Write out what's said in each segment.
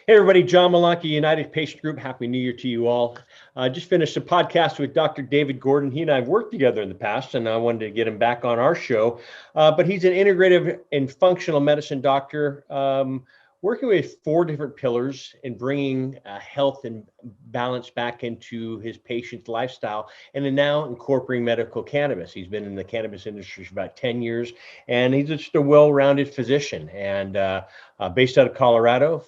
Hey everybody, John Malanca, United Patient Group. Happy New Year to you all. Just finished a podcast with Dr. David Gordon. He and I have worked together in the past, and I wanted to get him back on our show. But he's an integrative and functional medicine doctor, working with four different pillars and bringing health and balance back into his patient's lifestyle, and then now incorporating medical cannabis. He's been in the cannabis industry for about 10 years, and he's just a well-rounded physician. And based out of Colorado.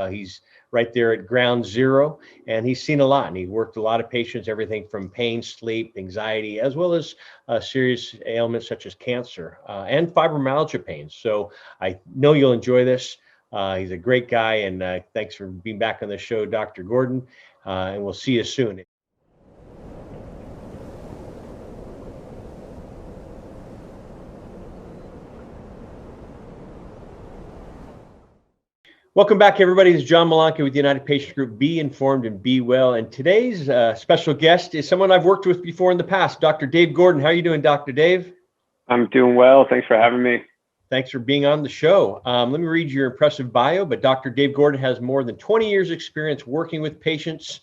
He's right there at ground zero, and he's seen a lot. And he worked a lot of patients, everything from pain, sleep, anxiety, as well as serious ailments such as cancer and fibromyalgia pains. So I know you'll enjoy this. He's a great guy, and thanks for being back on the show, Dr. Gordon. And we'll see you soon. Welcome back, everybody. This is John Malanca with the United Patient Group. Be informed and be well. And today's special guest is someone I've worked with before in the past, Dr. Dave Gordon. How are you doing, Dr. Dave? I'm doing well. Thanks for having me. Thanks for being on the show. Let me read your impressive bio, but Dr. Dave Gordon has more than 20 years experience working with patients.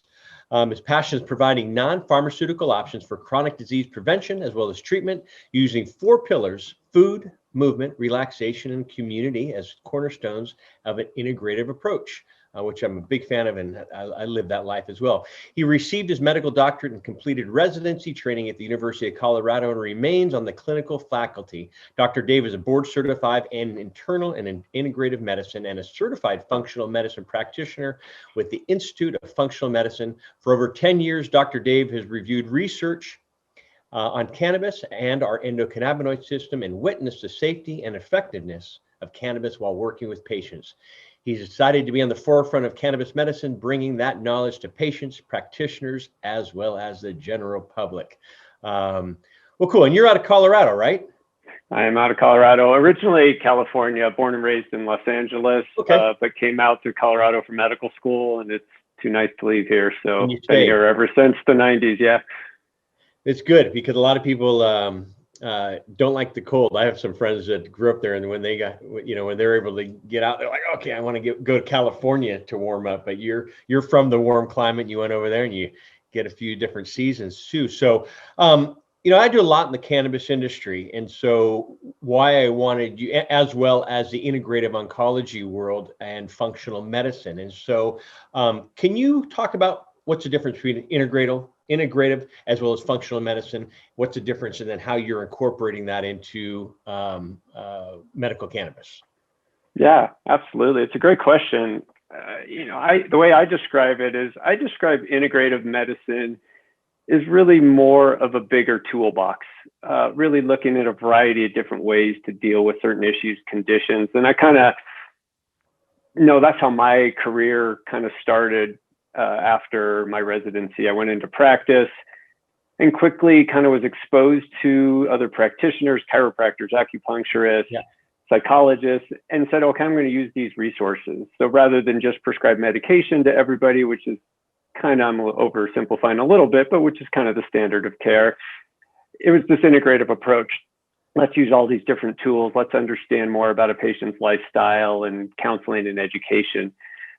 His passion is providing non-pharmaceutical options for chronic disease prevention as well as treatment using four pillars: food, movement, relaxation, and community as cornerstones of an integrative approach, which I'm a big fan of, and I live that life as well. He received his medical doctorate and completed residency training at the University of Colorado and remains on the clinical faculty. Dr. Dave is a board certified in internal and in integrative medicine and a certified functional medicine practitioner with the Institute of Functional Medicine. For over 10 years, Dr. Dave has reviewed research on cannabis and our endocannabinoid system and witnessed the safety and effectiveness of cannabis while working with patients. He's excited to be on the forefront of cannabis medicine, bringing that knowledge to patients, practitioners, as well as the general public. Well, cool. And you're out of Colorado, right? I am out of Colorado, originally California, born and raised in Los Angeles, Okay. But came out to Colorado for medical school, and it's too nice to leave here. So You been stayed. here ever since the 90s. Yeah. It's good because a lot of people don't like the cold. I have some friends that grew up there, and when they got, when they're able to get out, they're like, okay, I want to go to California to warm up. But you're from the warm climate, and you went over there, and you get a few different seasons too. So, I do a lot in the cannabis industry, and so why I wanted you, as well as the integrative oncology world and functional medicine. And so, can you talk about what's the difference between integrative as well as functional medicine? What's the difference, and then how you're incorporating that into medical cannabis? Yeah, absolutely. It's a great question. The way I describe it is I describe integrative medicine is really more of a bigger toolbox, really looking at a variety of different ways to deal with certain issues, conditions. And I kind of that's how my career kind of started. After my residency, I went into practice and quickly kind of was exposed to other practitioners, chiropractors, acupuncturists, psychologists, and said, okay, I'm going to use these resources. So rather than just prescribe medication to everybody, which is kind of, I'm oversimplifying a little bit, but which is kind of the standard of care, it was this integrative approach. Let's use all these different tools. Let's understand more about a patient's lifestyle and counseling and education.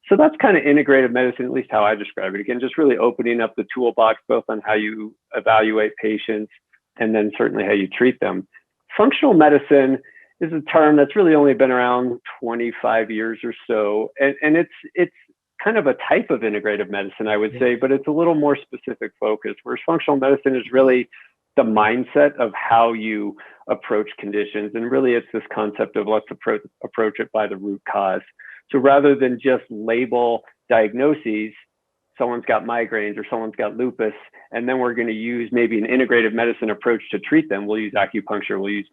So that's kind of integrative medicine, at least how I describe it. Again, just really opening up the toolbox, both on how you evaluate patients and then certainly how you treat them. Functional medicine is a term that's really only been around 25 years or so. And it's kind of a type of integrative medicine, I would say, but it's a little more specific focus, whereas functional medicine is really the mindset of how you approach conditions. And really it's this concept of let's approach it by the root cause. So rather than just label diagnoses, someone's got migraines or someone's got lupus, and then we're going to use maybe an integrative medicine approach to treat them. We'll use acupuncture, we'll use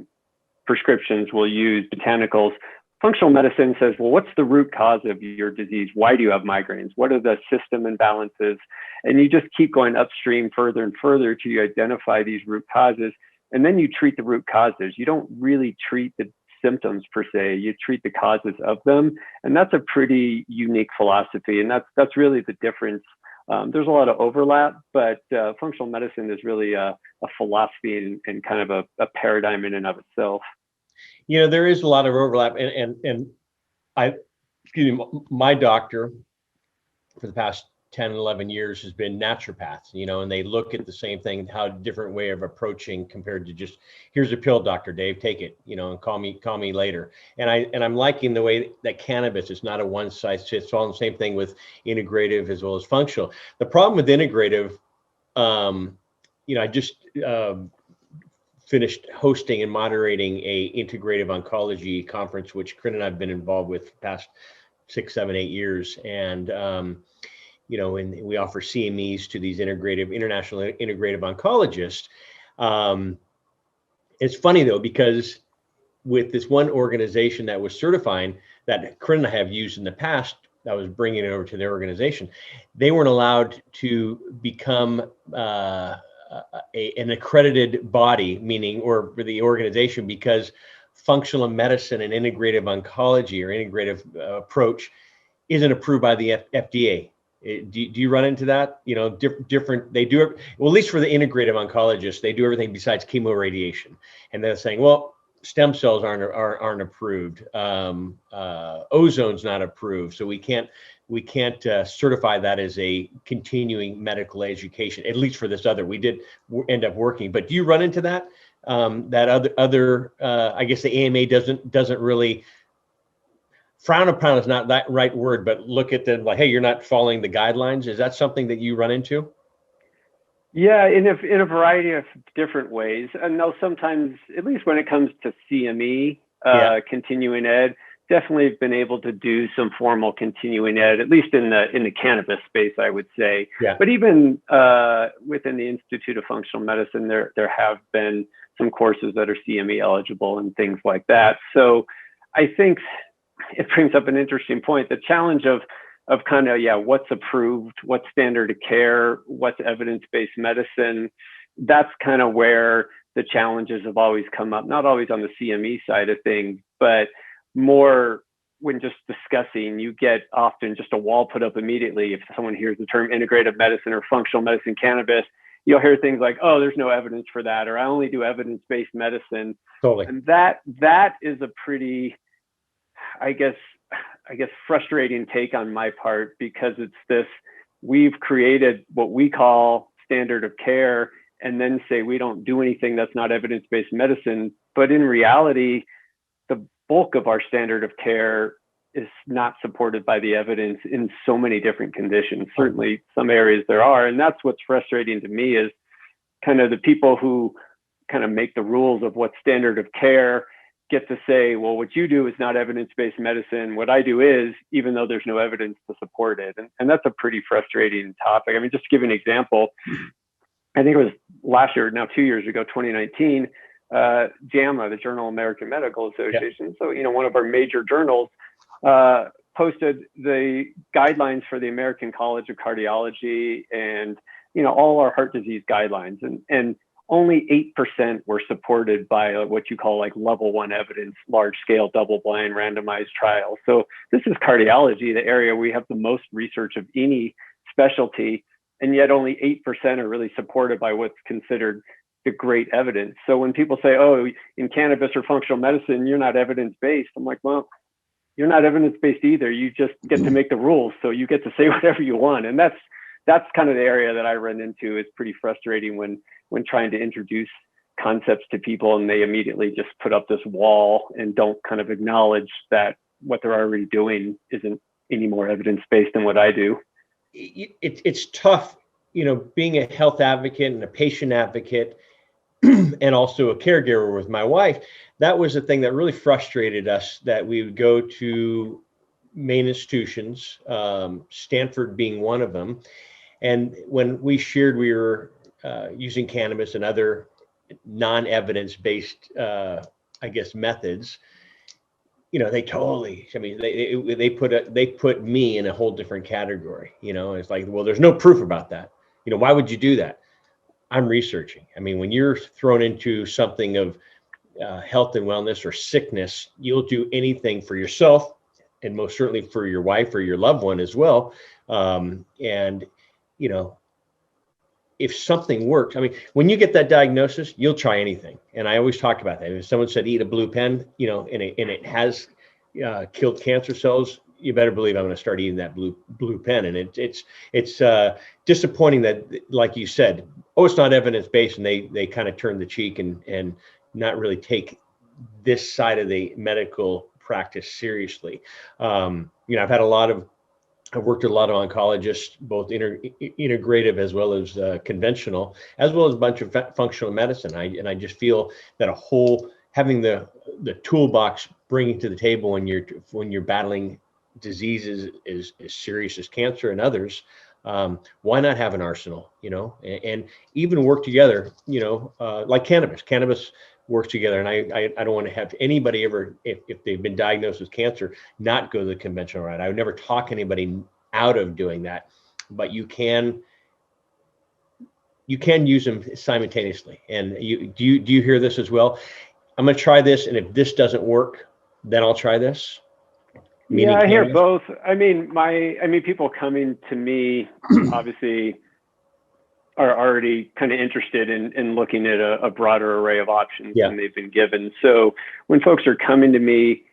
prescriptions, we'll use botanicals. Functional medicine says, well, what's the root cause of your disease? Why do you have migraines? What are the system imbalances? And you just keep going upstream further and further till you identify these root causes, and then you treat the root causes. You don't really treat the symptoms per se, you treat the causes of them. And that's a pretty unique philosophy. And that's really the difference. There's a lot of overlap, but functional medicine is really a philosophy and kind of a paradigm in and of itself. There is a lot of overlap, and my doctor for the past 10, 11 years has been naturopaths, and they look at the same thing, how different way of approaching compared to just, here's a pill, Dr. Dave, take it, and call me later. And I'm liking the way that cannabis is not a one size fits all. The same thing with integrative as well as functional. The problem with integrative, I just finished hosting and moderating a integrative oncology conference, which Corinne and I've been involved with for the past 6, 7, 8 years. And, and we offer CMEs to these international integrative oncologists. It's funny though, because with this one organization that was certifying, that Corinne and I have used in the past, that was bringing it over to their organization, they weren't allowed to become an accredited body, meaning, or the organization, because functional medicine and integrative oncology or integrative approach isn't approved by the FDA. Do you run into that? Different, they do it, well, at least for the integrative oncologists, they do everything besides chemoradiation. And they're saying, well, stem cells aren't approved. Ozone's not approved. So we can't certify that as a continuing medical education, at least for this other. We did end up working, but do you run into that? That other I guess the AMA doesn't really frown upon is not that right word, but look at them like, hey, you're not following the guidelines. Is that something that you run into? Yeah, in a variety of different ways. And no, sometimes, at least when it comes to CME, continuing ed, definitely have been able to do some formal continuing ed, at least in the cannabis space, I would say. Yeah. But even within the Institute of Functional Medicine, there have been some courses that are CME eligible and things like that. So I think it brings up an interesting point. The challenge of kind of, what's approved, what's standard of care, what's evidence-based medicine, that's kind of where the challenges have always come up, not always on the CME side of things, but more when just discussing, you get often just a wall put up immediately. If someone hears the term integrative medicine or functional medicine cannabis, you'll hear things like, oh, there's no evidence for that, or I only do evidence-based medicine. Totally. And that is a pretty, I guess, frustrating take on my part, because it's this, we've created what we call standard of care and then say we don't do anything that's not evidence-based medicine. But in reality, the bulk of our standard of care is not supported by the evidence in so many different conditions. Certainly some areas there are. And that's what's frustrating to me, is kind of the people who kind of make the rules of what standard of care get to say, well, what you do is not evidence-based medicine. What I do is, even though there's no evidence to support it. And that's a pretty frustrating topic. I mean, just to give you an example, I think it was last year, now 2 years ago, 2019, JAMA, the Journal of American Medical Association. So, one of our major journals, posted the guidelines for the American College of Cardiology and, all our heart disease guidelines. And only 8% were supported by what you call like level 1 evidence, large scale, double blind, randomized trials. So this is cardiology, the area we have the most research of any specialty, and yet only 8% are really supported by what's considered the great evidence. So when people say, oh, in cannabis or functional medicine, you're not evidence-based, I'm like, well, you're not evidence-based either. You just get to make the rules. So you get to say whatever you want. And that's kind of the area that I run into. It's pretty frustrating when trying to introduce concepts to people and they immediately just put up this wall and don't kind of acknowledge that what they're already doing isn't any more evidence-based than what I do. It's tough, being a health advocate and a patient advocate and also a caregiver with my wife. That was the thing that really frustrated us, that we would go to main institutions, Stanford being one of them. And when we shared we were using cannabis and other non-evidence-based, methods, they totally, they put me in a whole different category. It's like, well, there's no proof about that. Why would you do that? I'm researching. When you're thrown into something of health and wellness or sickness, you'll do anything for yourself, and most certainly for your wife or your loved one as well. If something works, when you get that diagnosis, you'll try anything. And I always talk about that. If someone said eat a blue pen, and it has killed cancer cells, you better believe I'm going to start eating that blue pen. And it's disappointing that, like you said, oh, it's not evidence-based, and they kind of turn the cheek and not really take this side of the medical practice seriously. I've worked with a lot of oncologists, both integrative as well as conventional, as well as a bunch of functional medicine. I just feel that having the toolbox bringing to the table when you're battling diseases as serious as cancer and others, why not have an arsenal, and even work together, like cannabis works together. And I don't want to have anybody ever, if they've been diagnosed with cancer, not go the conventional route. I would never talk anybody out of doing that, but you can use them simultaneously. And do you hear this as well? I'm going to try this, and if this doesn't work, then I'll try this. Yeah, I hear both. I mean, people coming to me obviously are already kind of interested in looking at a broader array of options than they've been given. So when folks are coming to me,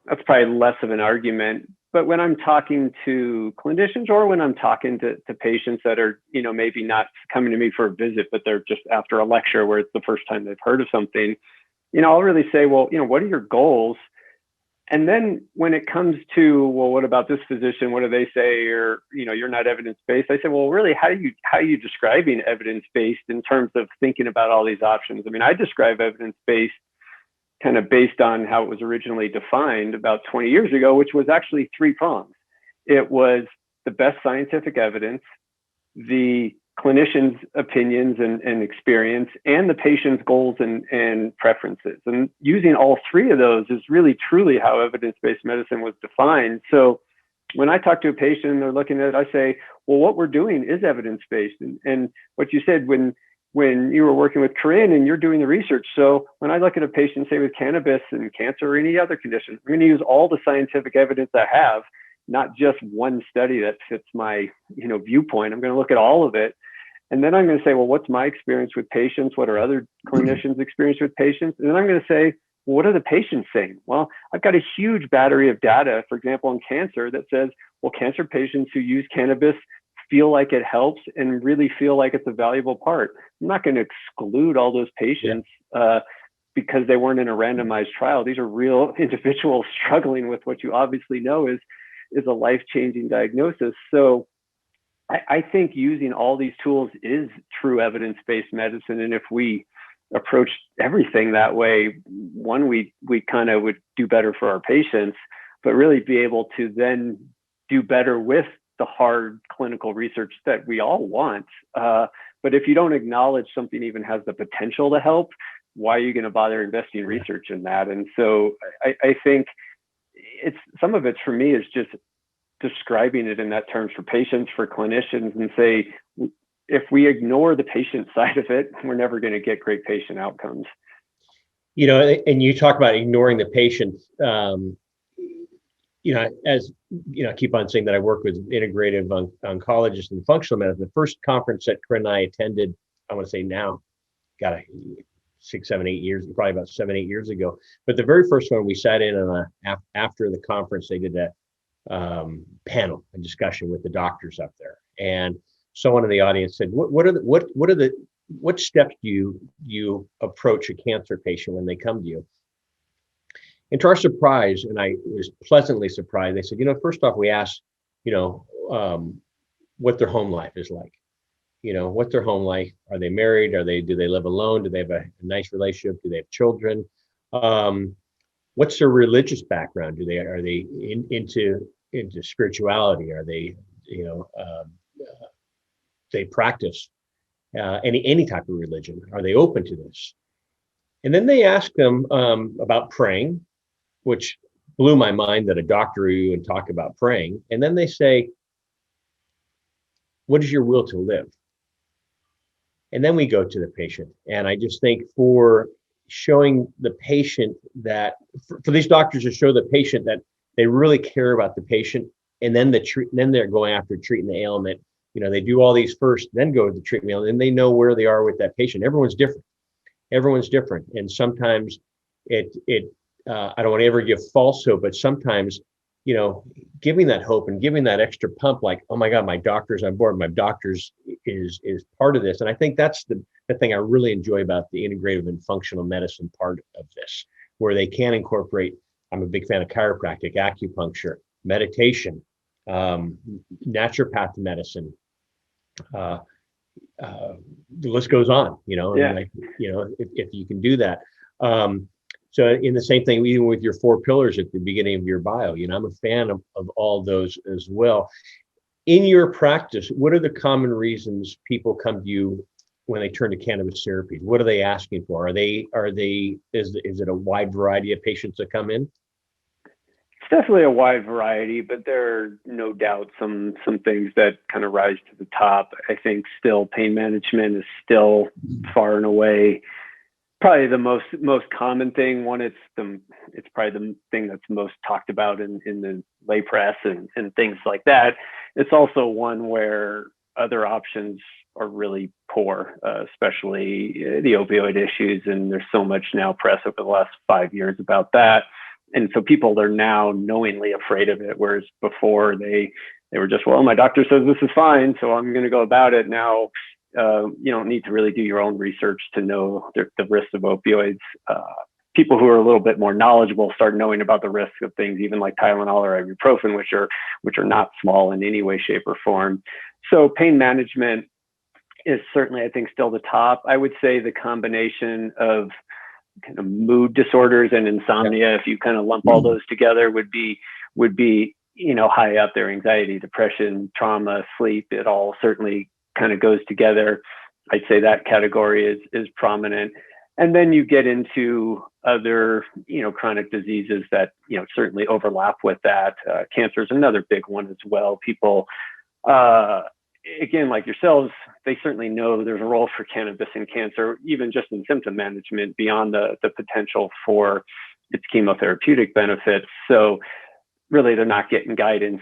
that's probably less of an argument. But when I'm talking to clinicians, or when I'm talking to patients that are, maybe not coming to me for a visit, but they're just after a lecture where it's the first time they've heard of something, I'll really say, well, what are your goals? And then when it comes to, well, what about this physician? What do they say? Or, you're not evidence-based. I say, well, really, how are you describing evidence-based in terms of thinking about all these options? I mean, I describe evidence-based kind of based on how it was originally defined about 20 years ago, which was actually three prongs. It was the best scientific evidence, the clinician's opinions and experience, and the patient's goals and preferences. And using all three of those is really truly how evidence-based medicine was defined. So when I talk to a patient and they're looking at it, I say, well, what we're doing is evidence-based. And what you said when you were working with Corinne and you're doing the research. So when I look at a patient, say with cannabis and cancer or any other condition, I'm going to use all the scientific evidence I have, not just one study that fits my, viewpoint. I'm going to look at all of it. And then I'm going to say, well, what's my experience with patients? What are other clinicians' experience with patients? And then I'm going to say, well, what are the patients saying? Well, I've got a huge battery of data, for example, in cancer that says, well, cancer patients who use cannabis feel like it helps and really feel like it's a valuable part. I'm not going to exclude all those patients because they weren't in a randomized trial. These are real individuals struggling with what you obviously know is a life-changing diagnosis. So I think using all these tools is true evidence-based medicine. And if we approach everything that way, one, we kind of would do better for our patients, but really be able to then do better with the hard clinical research that we all want. But if you don't acknowledge something even has the potential to help, why are you going to bother investing research in that? And so I think some of it for me is just describing it in that terms for patients, for clinicians, and say, if we ignore the patient side of it, we're never going to get great patient outcomes. And you talk about ignoring the patient. As I keep on saying that I work with integrative oncologists and functional medicine. The first conference that Corinne and I attended, I want to say now, 6, 7, 8 years, probably about 7, 8 years ago. But the very first one we sat in on after the conference, they did a panel, a discussion with the doctors up there, and someone in the audience said, what steps do you approach a cancer patient when they come to you? And to our surprise, and I was pleasantly surprised, they said, first off, we asked, what their home life is like. What their home life, are they married? Do they live alone? Do they have a nice relationship? Do they have children? What's their religious background? Are they into spirituality? Are they, they practice any type of religion? Are they open to this? And then they ask them about praying, which blew my mind that a doctor would even talk about praying. And then they say, what is your will to live? And then we go to the patient. And I just think for showing the patient that, for these doctors to show the patient that they really care about the patient, and then then they're going after treating the ailment. They do all these first, then go to the treatment, and they know where they are with that patient. Everyone's different. And sometimes I don't want to ever give false hope, but sometimes giving that hope and giving that extra pump, like, oh my God, my doctor's on board. My doctor's is part of this. And I think that's the thing I really enjoy about the integrative and functional medicine part of this, where they can incorporate, I'm a big fan of chiropractic, acupuncture, meditation, naturopath medicine, uh, the list goes on, and if you can do that. So in the same thing, even with your 4 pillars at the beginning of your bio, I'm a fan of all those as well. In your practice, what are the common reasons people come to you when they turn to cannabis therapies? What are they asking for? Is it a wide variety of patients that come in? It's definitely a wide variety, but there are no doubt some things that kind of rise to the top. I think still pain management is still far and away probably the most common thing. One, it's probably the thing that's most talked about in the lay press and things like that. It's also one where other options are really poor, especially the opioid issues. And there's so much now press over the last 5 years about that. And so people are now knowingly afraid of it, whereas before they were just, well, my doctor says this is fine, so I'm going to go about it. Now, you don't need to really do your own research to know the risks of opioids. People who are a little bit more knowledgeable start knowing about the risks of things, even like Tylenol or ibuprofen, which are not small in any way, shape, or form. So pain management is certainly, I think, still the top. I would say the combination of kind of mood disorders and insomnia, if you kind of lump all those together, would be high up there. Anxiety, depression, trauma, sleep, it all certainly kind of goes together. I'd say that category is prominent. And then you get into other, chronic diseases that, certainly overlap with that. Cancer is another big one as well. People, again, like yourselves, they certainly know there's a role for cannabis in cancer, even just in symptom management, beyond the potential for its chemotherapeutic benefits. So really, they're not getting guidance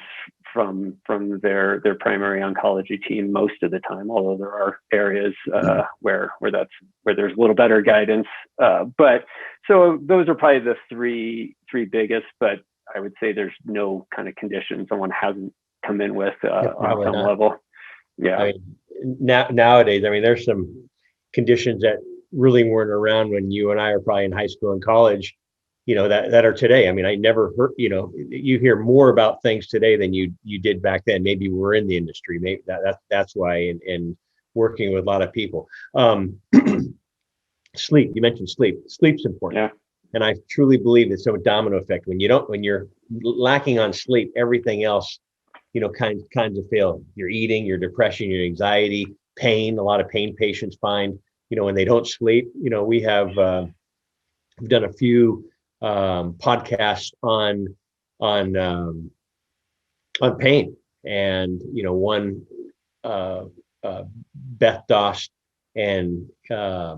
from their primary oncology team most of the time, although there are areas where there's a little better guidance. But so those are probably the three biggest. But I would say there's no kind of condition someone hasn't come in with on some level. Yeah. I mean, nowadays, there's some conditions that really weren't around when you and I are probably in high school and college, that are today. I never heard, you hear more about things today than you did back then. Maybe we're in the industry. Maybe that's why, and working with a lot of people. Sleep, you mentioned sleep. Sleep's important. Yeah. And I truly believe it's a domino effect. When you're lacking on sleep, everything else, kinds of fail. Your eating, your depression, your anxiety, pain. A lot of pain patients find, when they don't sleep. We have we've done a few podcasts on pain, and one Beth Dost and Claudia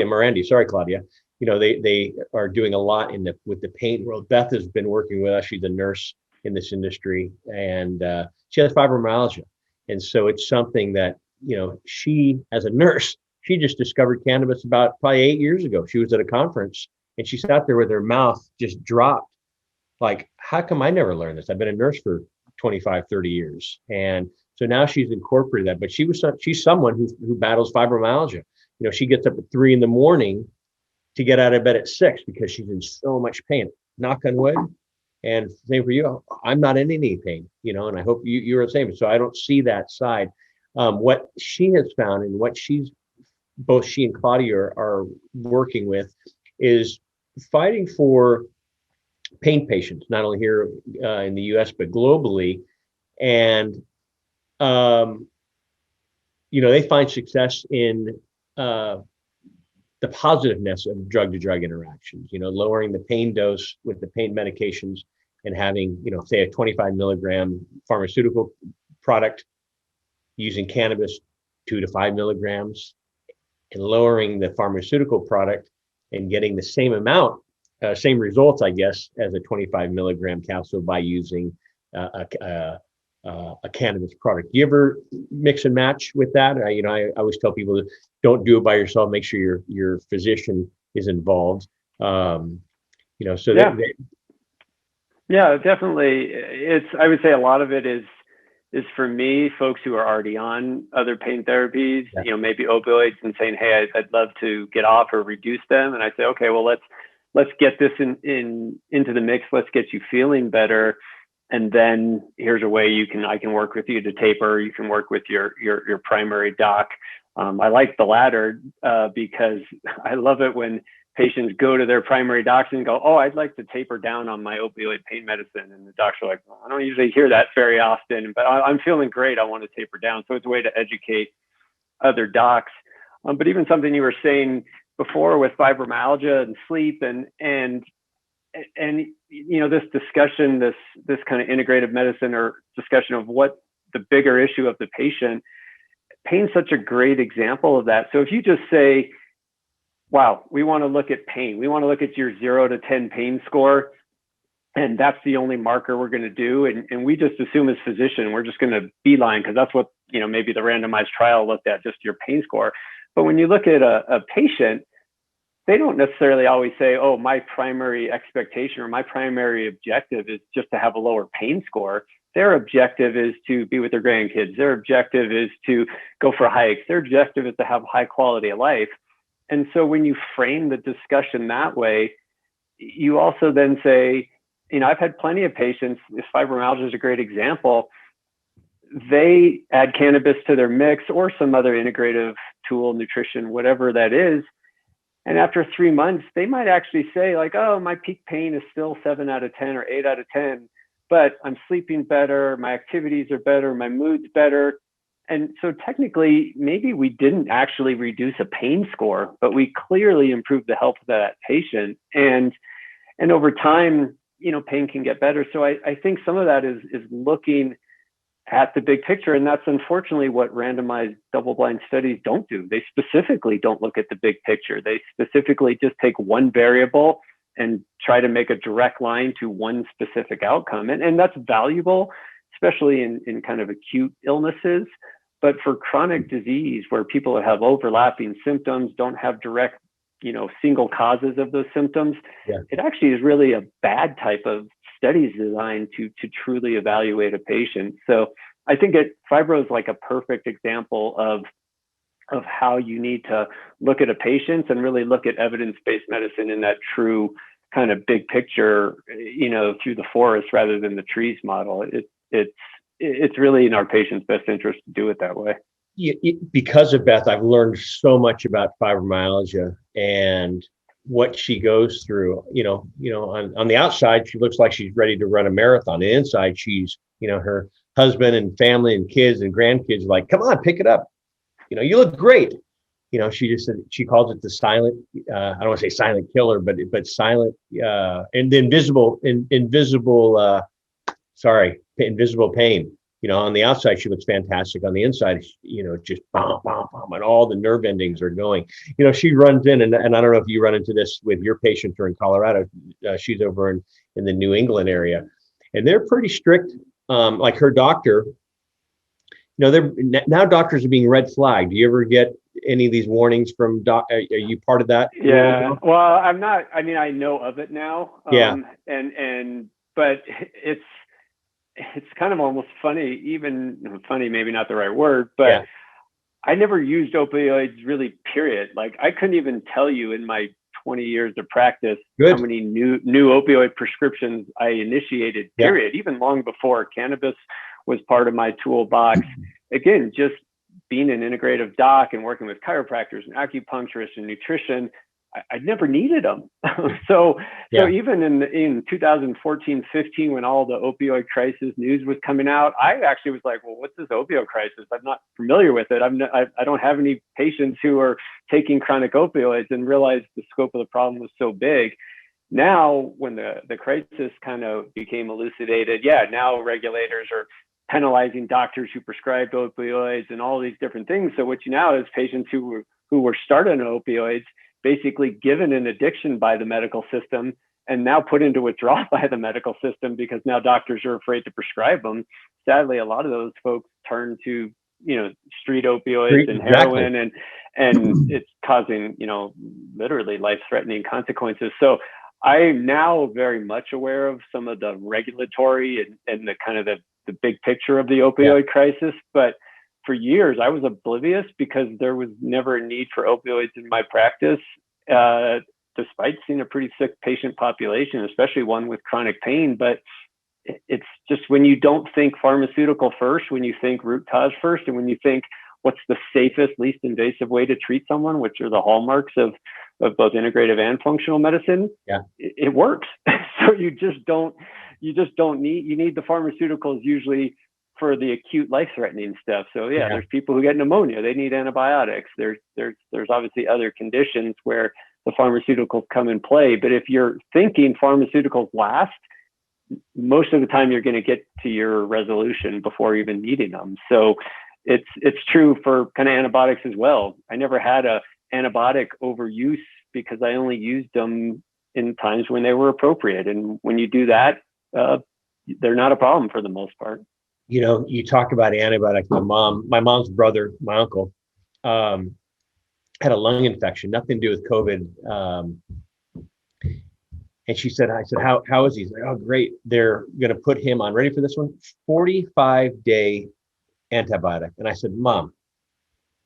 Morandi. Sorry, Claudia. They are doing a lot with the pain world. Beth has been working with us. She's a nurse in this industry, and she has fibromyalgia. And so it's something that, she, as a nurse, she just discovered cannabis about probably 8 years ago. She was at a conference and she sat there with her mouth just dropped. Like, how come I never learned this? I've been a nurse for 25, 30 years. And so now she's incorporated that, but she's someone who battles fibromyalgia. She gets up at 3 a.m. to get out of bed at 6 because she's in so much pain. Knock on wood. And same for you. I'm not in any pain, and I hope you're the same. So I don't see that side. What she has found, and what both she and Claudia are working with, is fighting for pain patients, not only here in the US, but globally. And, they find success in the positiveness of drug-to-drug interactions, lowering the pain dose with the pain medications and having, say a 25 milligram pharmaceutical product, using cannabis 2 to 5 milligrams, and lowering the pharmaceutical product and getting the same amount, same results, I guess, as a 25 milligram capsule by using a cannabis product. Do you ever mix and match with that? I always tell people, don't do it by yourself. Make sure your physician is involved. So Yeah. Yeah, definitely. I would say a lot of it is for me, folks who are already on other pain therapies, yeah, maybe opioids, and saying, hey, I'd love to get off or reduce them. And I say, okay, well, let's get this into the mix. Let's get you feeling better. And then here's a way I can work with you to taper. You can work with your primary doc. I like the latter because I love it when patients go to their primary docs and go, oh, I'd like to taper down on my opioid pain medicine. And the docs are like, well, I don't usually hear that very often, but I'm feeling great. I want to taper down. So it's a way to educate other docs. But even something you were saying before with fibromyalgia and sleep and this discussion, this kind of integrative medicine or discussion of what the bigger issue of the patient, pain's such a great example of that. So if you just say, wow, we want to look at pain. We want to look at your 0 to 10 pain score. And that's the only marker we're going to do. And we just assume as physician, we're just going to beeline because that's what, maybe the randomized trial looked at, just your pain score. But when you look at a patient, they don't necessarily always say, oh, my primary expectation or my primary objective is just to have a lower pain score. Their objective is to be with their grandkids. Their objective is to go for hikes. Their objective is to have high quality of life. And so when you frame the discussion that way, you also then say, I've had plenty of patients, this fibromyalgia is a great example. They add cannabis to their mix or some other integrative tool, nutrition, whatever that is. And after 3 months, they might actually say like, oh, my peak pain is still 7 out of 10 or 8 out of 10, but I'm sleeping better. My activities are better. My mood's better. And so technically, maybe we didn't actually reduce a pain score, but we clearly improved the health of that patient. And over time, pain can get better. So I think some of that is looking at the big picture. And that's unfortunately what randomized double-blind studies don't do. They specifically don't look at the big picture. They specifically just take one variable and try to make a direct line to one specific outcome. And that's valuable, especially in kind of acute illnesses. But for chronic disease where people have overlapping symptoms, don't have direct, single causes of those symptoms, it actually is really a bad type of studies designed to truly evaluate a patient. So I think fibro is like a perfect example of how you need to look at a patient and really look at evidence-based medicine in that true kind of big picture, through the forest rather than the trees model. It's really in our patient's best interest to do it that way. Because of Beth, I've learned so much about fibromyalgia and what she goes through. On the outside, she looks like she's ready to run a marathon. On the inside, she's, her husband and family and kids and grandkids are like, come on, pick it up. You look great. She just said, she calls it the silent, I don't want to say silent killer, but silent, and the invisible pain. On the outside, she looks fantastic. On the inside, just bam, bam, bam, and all the nerve endings are going. She runs in, and I don't know if you run into this with your patient or in Colorado. She's over in the New England area, and they're pretty strict. Like her doctor, now doctors are being red flagged. Do you ever get any of these warnings from doc? Are you part of that? Yeah. Well, I'm not. I mean, I know of it now. Yeah. But it's kind of almost funny, funny, maybe not the right word, but I never used opioids really, period. Like I couldn't even tell you in my 20 years of practice how many new opioid prescriptions I initiated, period, even long before cannabis was part of my toolbox. Again, just being an integrative doc and working with chiropractors and acupuncturists and nutrition, I never needed them. So even in 2014, 15, when all the opioid crisis news was coming out, I actually was like, well, what's this opioid crisis? I'm not familiar with it. I don't have any patients who are taking chronic opioids, and realized the scope of the problem was so big. Now, when the crisis kind of became elucidated, now regulators are penalizing doctors who prescribed opioids and all these different things. So what you now is patients who were started on opioids, basically given an addiction by the medical system, and now put into withdrawal by the medical system because now doctors are afraid to prescribe them. Sadly, a lot of those folks turn to, street opioids and heroin, and it's causing, literally life-threatening consequences. So I'm now very much aware of some of the regulatory and the kind of the big picture of the opioid crisis, but for years I was oblivious because there was never a need for opioids in my practice, despite seeing a pretty sick patient population, especially one with chronic pain. But it's just when you don't think pharmaceutical first, when you think root cause first, and when you think what's the safest, least invasive way to treat someone, which are the hallmarks of both integrative and functional medicine, it works. So you just don't need, you need the pharmaceuticals usually for the acute life-threatening stuff. So there's people who get pneumonia, they need antibiotics. There's obviously other conditions where the pharmaceuticals come in play. But if you're thinking pharmaceuticals last, most of the time you're going to get to your resolution before even needing them. So it's true for kind of antibiotics as well. I never had a antibiotic overuse because I only used them in times when they were appropriate. And when you do that, they're not a problem for the most part. You know, you talk about antibiotics. My mom's brother, my uncle, had a lung infection, nothing to do with COVID. And she said, I said, how is he? He's like, oh, great. They're going to put him on, ready for this one, 45-day antibiotic. And I said, Mom,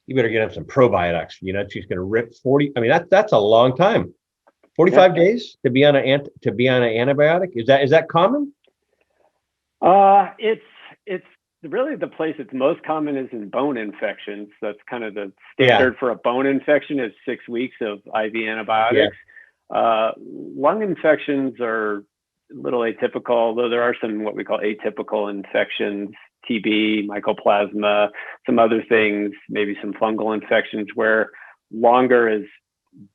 you better get him some probiotics. You know, she's going to rip 40. I mean, that's a long time. 45 days to be on an antibiotic. Is that common? It's really the place it's most common is in bone infections. That's kind of the standard for a bone infection is 6 weeks of IV antibiotics. Lung infections are a little atypical, although there are some what we call atypical infections, TB, mycoplasma, some other things, maybe some fungal infections where longer is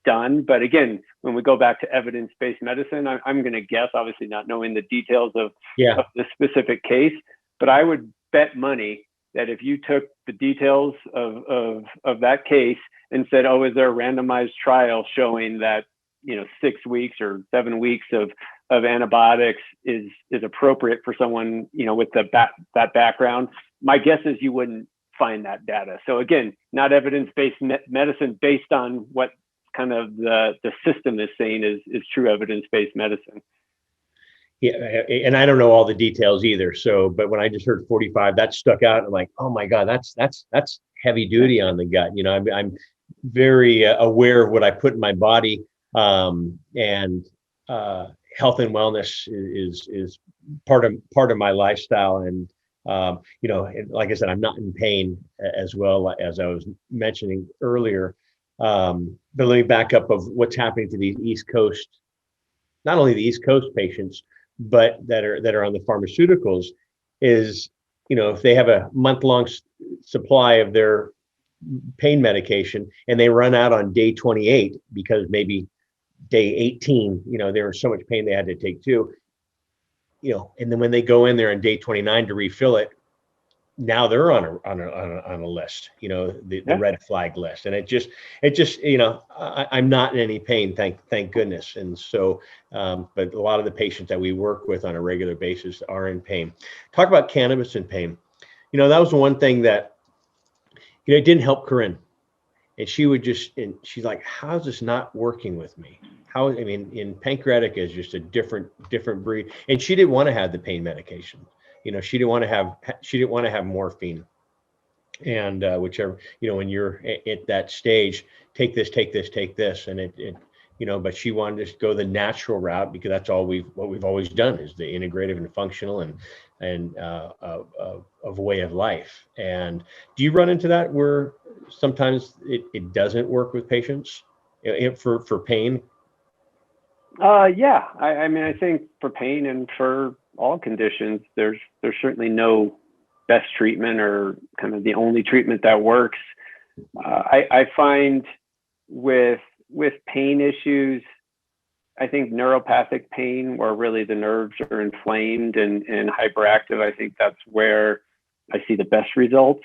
done. But again, when we go back to evidence-based medicine, I'm going to guess, obviously not knowing the details of the specific case, but I would bet money that if you took the details of that case and said, oh, is there a randomized trial showing that 6 weeks or 7 weeks of antibiotics is appropriate for someone, with that background, my guess is you wouldn't find that data. So again, not evidence-based medicine based on what kind of the system is saying is true evidence-based medicine. Yeah, and I don't know all the details either. So, but when I just heard 45, that stuck out. I'm like, oh my God, that's heavy duty on the gut. I'm very aware of what I put in my body, and health and wellness is part of my lifestyle. And like I said, I'm not in pain as well as I was mentioning earlier. But let me back up of what's happening to the East Coast, not only the East Coast patients, but that are on the pharmaceuticals is, if they have a month-long supply of their pain medication and they run out on day 28 because maybe day 18, there was so much pain they had to take two, and then when they go in there on day 29 to refill it, now they're on a list, the red flag list. And it just, I'm not in any pain, thank goodness. And so, but a lot of the patients that we work with on a regular basis are in pain. Talk about cannabis and pain. That was one thing that, it didn't help Corinne. And she's like, how's this not working with me? In pancreatic is just a different breed. And she didn't want to have the pain medication. She didn't want to have morphine, and whichever, when you're at that stage, take this, and it but she wanted to go the natural route because that's what we've always done is the integrative and functional and of way of life. And do you run into that where sometimes it doesn't work with patients for pain? I think for pain and for all conditions, there's certainly no best treatment or kind of the only treatment that works. I find with pain issues, I think neuropathic pain, where really the nerves are inflamed and hyperactive, I think that's where I see the best results.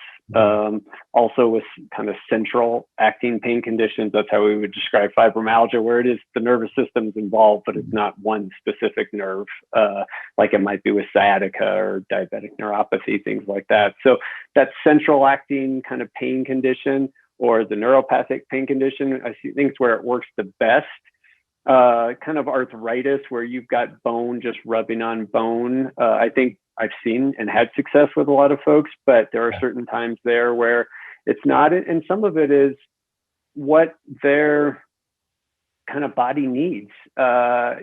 Also with kind of central acting pain conditions, that's how we would describe fibromyalgia, where it is the nervous system's involved, but it's not one specific nerve, like it might be with sciatica or diabetic neuropathy, things like that. So that central acting kind of pain condition or the neuropathic pain condition, I see things where it works the best kind of arthritis where you've got bone just rubbing on bone. I think I've seen and had success with a lot of folks, but there are certain times there where it's not. And some of it is what their kind of body needs. For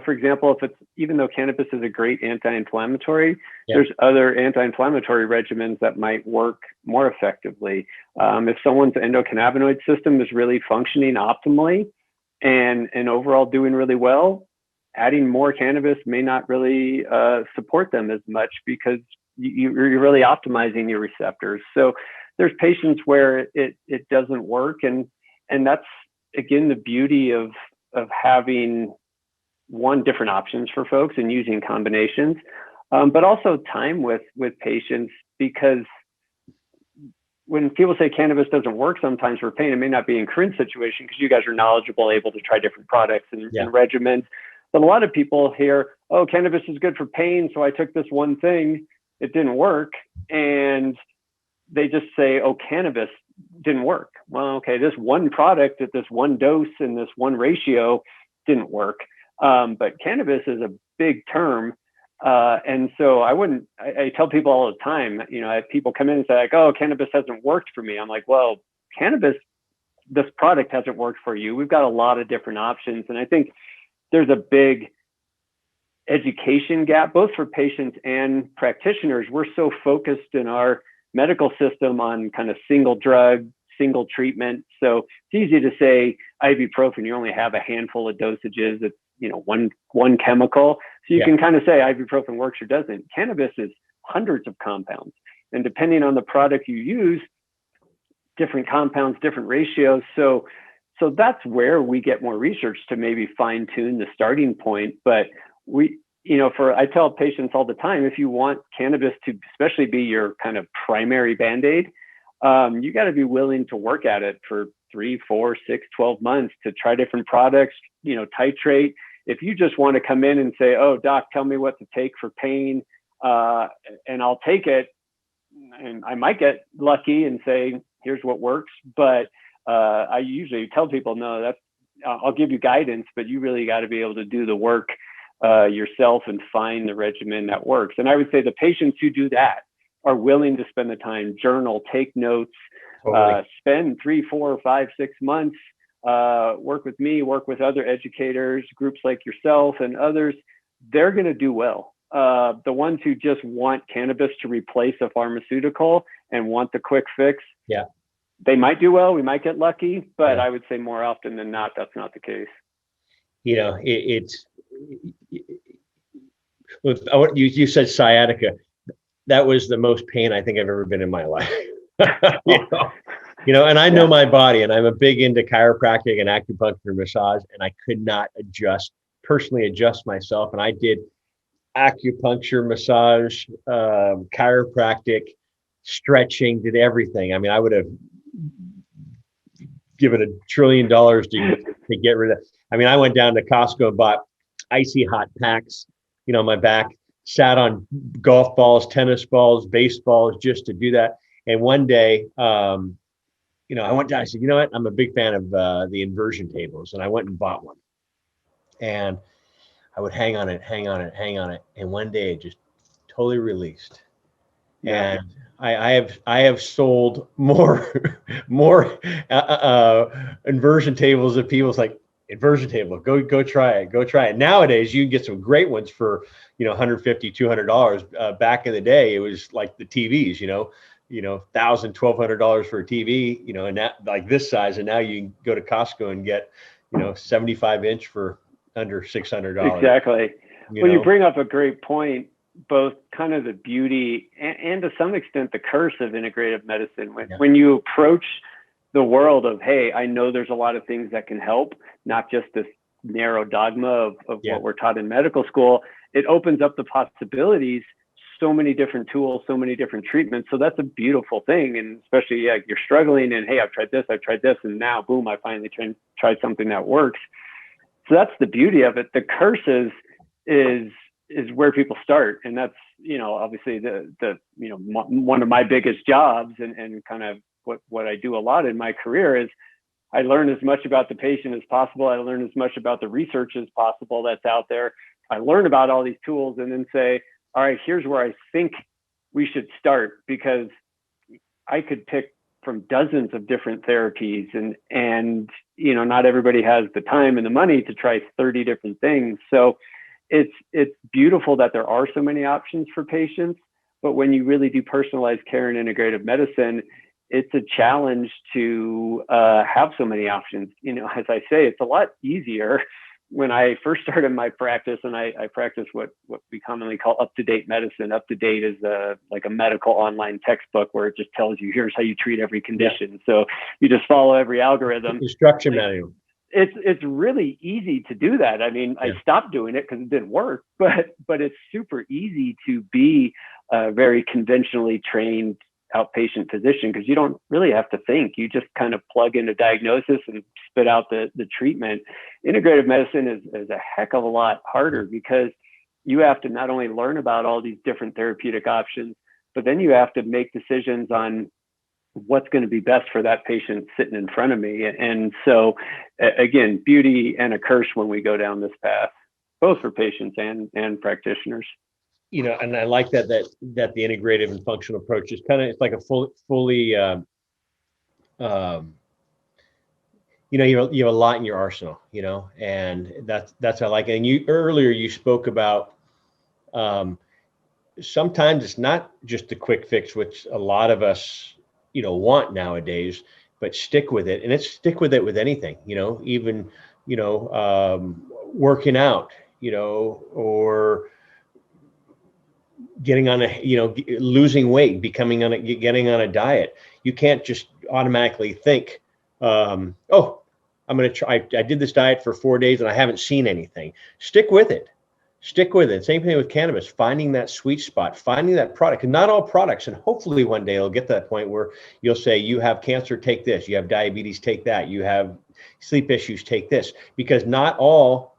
example, even though cannabis is a great anti-inflammatory, there's other anti-inflammatory regimens that might work more effectively. If someone's endocannabinoid system is really functioning optimally and overall doing really well, adding more cannabis may not really support them as much because you're really optimizing your receptors. So there's patients where it doesn't work, and that's again the beauty of having different options for folks and using combinations, but also time with patients, because when people say cannabis doesn't work sometimes for pain, it may not be in Corinne's situation because you guys are knowledgeable, able to try different products and regimens. But a lot of people hear, oh, cannabis is good for pain, so I took this one thing, it didn't work, and they just say, oh, cannabis didn't work. Well, okay, this one product at this one dose and this one ratio didn't work. But cannabis is a big term. And so I tell people all the time, people come in and say like, oh, cannabis hasn't worked for me. I'm like, well, this product hasn't worked for you. We've got a lot of different options. And I think there's a big education gap, both for patients and practitioners. We're so focused in our medical system on kind of single drug, single treatment. So it's easy to say ibuprofen, you only have a handful of dosages. It's, one chemical. So you can kind of say ibuprofen works or doesn't. Cannabis is hundreds of compounds. And depending on the product you use, different compounds, different ratios. So that's where we get more research to maybe fine tune the starting point. But I tell patients all the time, if you want cannabis to especially be your kind of primary Band-Aid, you got to be willing to work at it for 3, 4, 6, 12 months to try different products, titrate. If you just want to come in and say, oh, doc, tell me what to take for pain, and I'll take it, and I might get lucky and say, here's what works. But I usually tell people, no, I'll give you guidance, but you really got to be able to do the work yourself and find the regimen that works. And I would say the patients who do that are willing to spend the time, journal, take notes, spend 3, 4, 5, 6 months, work with me, work with other educators, groups like yourself and others. They're going to do well. The ones who just want cannabis to replace a pharmaceutical and want the quick fix, they might do well. We might get lucky, but I would say more often than not, that's not the case. You said sciatica. That was the most pain I think I've ever been in my life. And I know my body, and I'm a big into chiropractic and acupuncture massage, and I could not personally adjust myself. And I did acupuncture, massage, chiropractic, stretching, did everything. I mean, I would have given $1 trillion to get rid of it. I mean, I went down to Costco and bought icy hot packs, my back, sat on golf balls, tennis balls, baseballs just to do that. And one day, I went down, I said, you know what? I'm a big fan of the inversion tables. And I went and bought one. And I would hang on it. And one day it just totally released. Yeah. And I have sold more inversion tables that people's like, inversion table, go try it. Nowadays you can get some great ones for $150, $200. Back in the day it was like the TVs, $1,000, $1,200 for a TV, and that like this size, and now you can go to Costco and get 75-inch for under $600. Exactly. You bring up a great point, both kind of the beauty and to some extent the curse of integrative medicine. When you approach the world of, hey, I know there's a lot of things that can help, not just this narrow dogma of what we're taught in medical school. It opens up the possibilities, so many different tools, so many different treatments. So that's a beautiful thing. And especially, you're struggling and, hey, I've tried this, and now, boom, I finally tried something that works. So that's the beauty of it. The curse is where people start. And that's, obviously one of my biggest jobs and kind of what I do a lot in my career is I learn as much about the patient as possible. I learn as much about the research as possible that's out there. I learn about all these tools and then say, all right, here's where I think we should start, because I could pick from dozens of different therapies, and not everybody has the time and the money to try 30 different things. So it's beautiful that there are so many options for patients, but when you really do personalized care and integrative medicine, it's a challenge to have so many options. As I say, it's a lot easier. When I first started my practice, and I practice what we commonly call up-to-date medicine. Up-to-date is like a medical online textbook where it just tells you, here's how you treat every condition. Yeah. So you just follow every algorithm. Instruction manual. It's really easy to do that. I mean, yeah. I stopped doing it because it didn't work, but it's super easy to be a very conventionally trained outpatient physician, because you don't really have to think. You just kind of plug in a diagnosis and spit out the treatment. Integrative medicine is a heck of a lot harder, because you have to not only learn about all these different therapeutic options, but then you have to make decisions on what's going to be best for that patient sitting in front of me. And so again, beauty and a curse when we go down this path, both for patients and practitioners. And I like that the integrative and functional approach is it's like a fully you have a lot in your arsenal, and that's I like it. And you earlier you spoke about sometimes it's not just the quick fix, which a lot of us want nowadays, but stick with it. And it's stick with it with anything, even working out, or getting on losing weight, getting on a diet. You can't just automatically think, I'm going to try. I did this diet for 4 days and I haven't seen anything. Stick with it. Same thing with cannabis, finding that sweet spot, finding that product. And not all products, and hopefully one day it'll get to that point where you'll say, you have cancer, take this. You have diabetes, take that. You have sleep issues, take this. Because not all,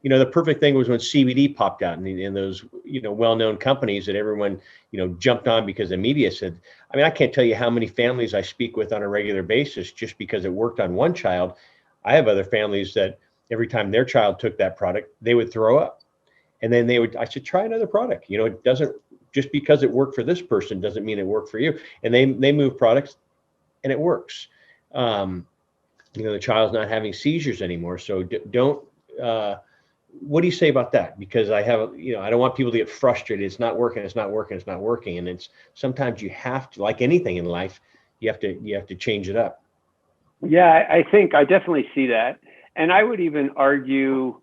the perfect thing was when CBD popped out in those, well-known companies that everyone, jumped on because the media said. I mean, I can't tell you how many families I speak with on a regular basis just because it worked on one child. I have other families that every time their child took that product, they would throw up. And then I should try another product. It doesn't, just because it worked for this person doesn't mean it worked for you. And they move products and it works. The child's not having seizures anymore. So don't, what do you say about that? Because I don't want people to get frustrated. It's not working. And it's sometimes you have to, like anything in life, you have to change it up. Yeah, I think I definitely see that. And I would even argue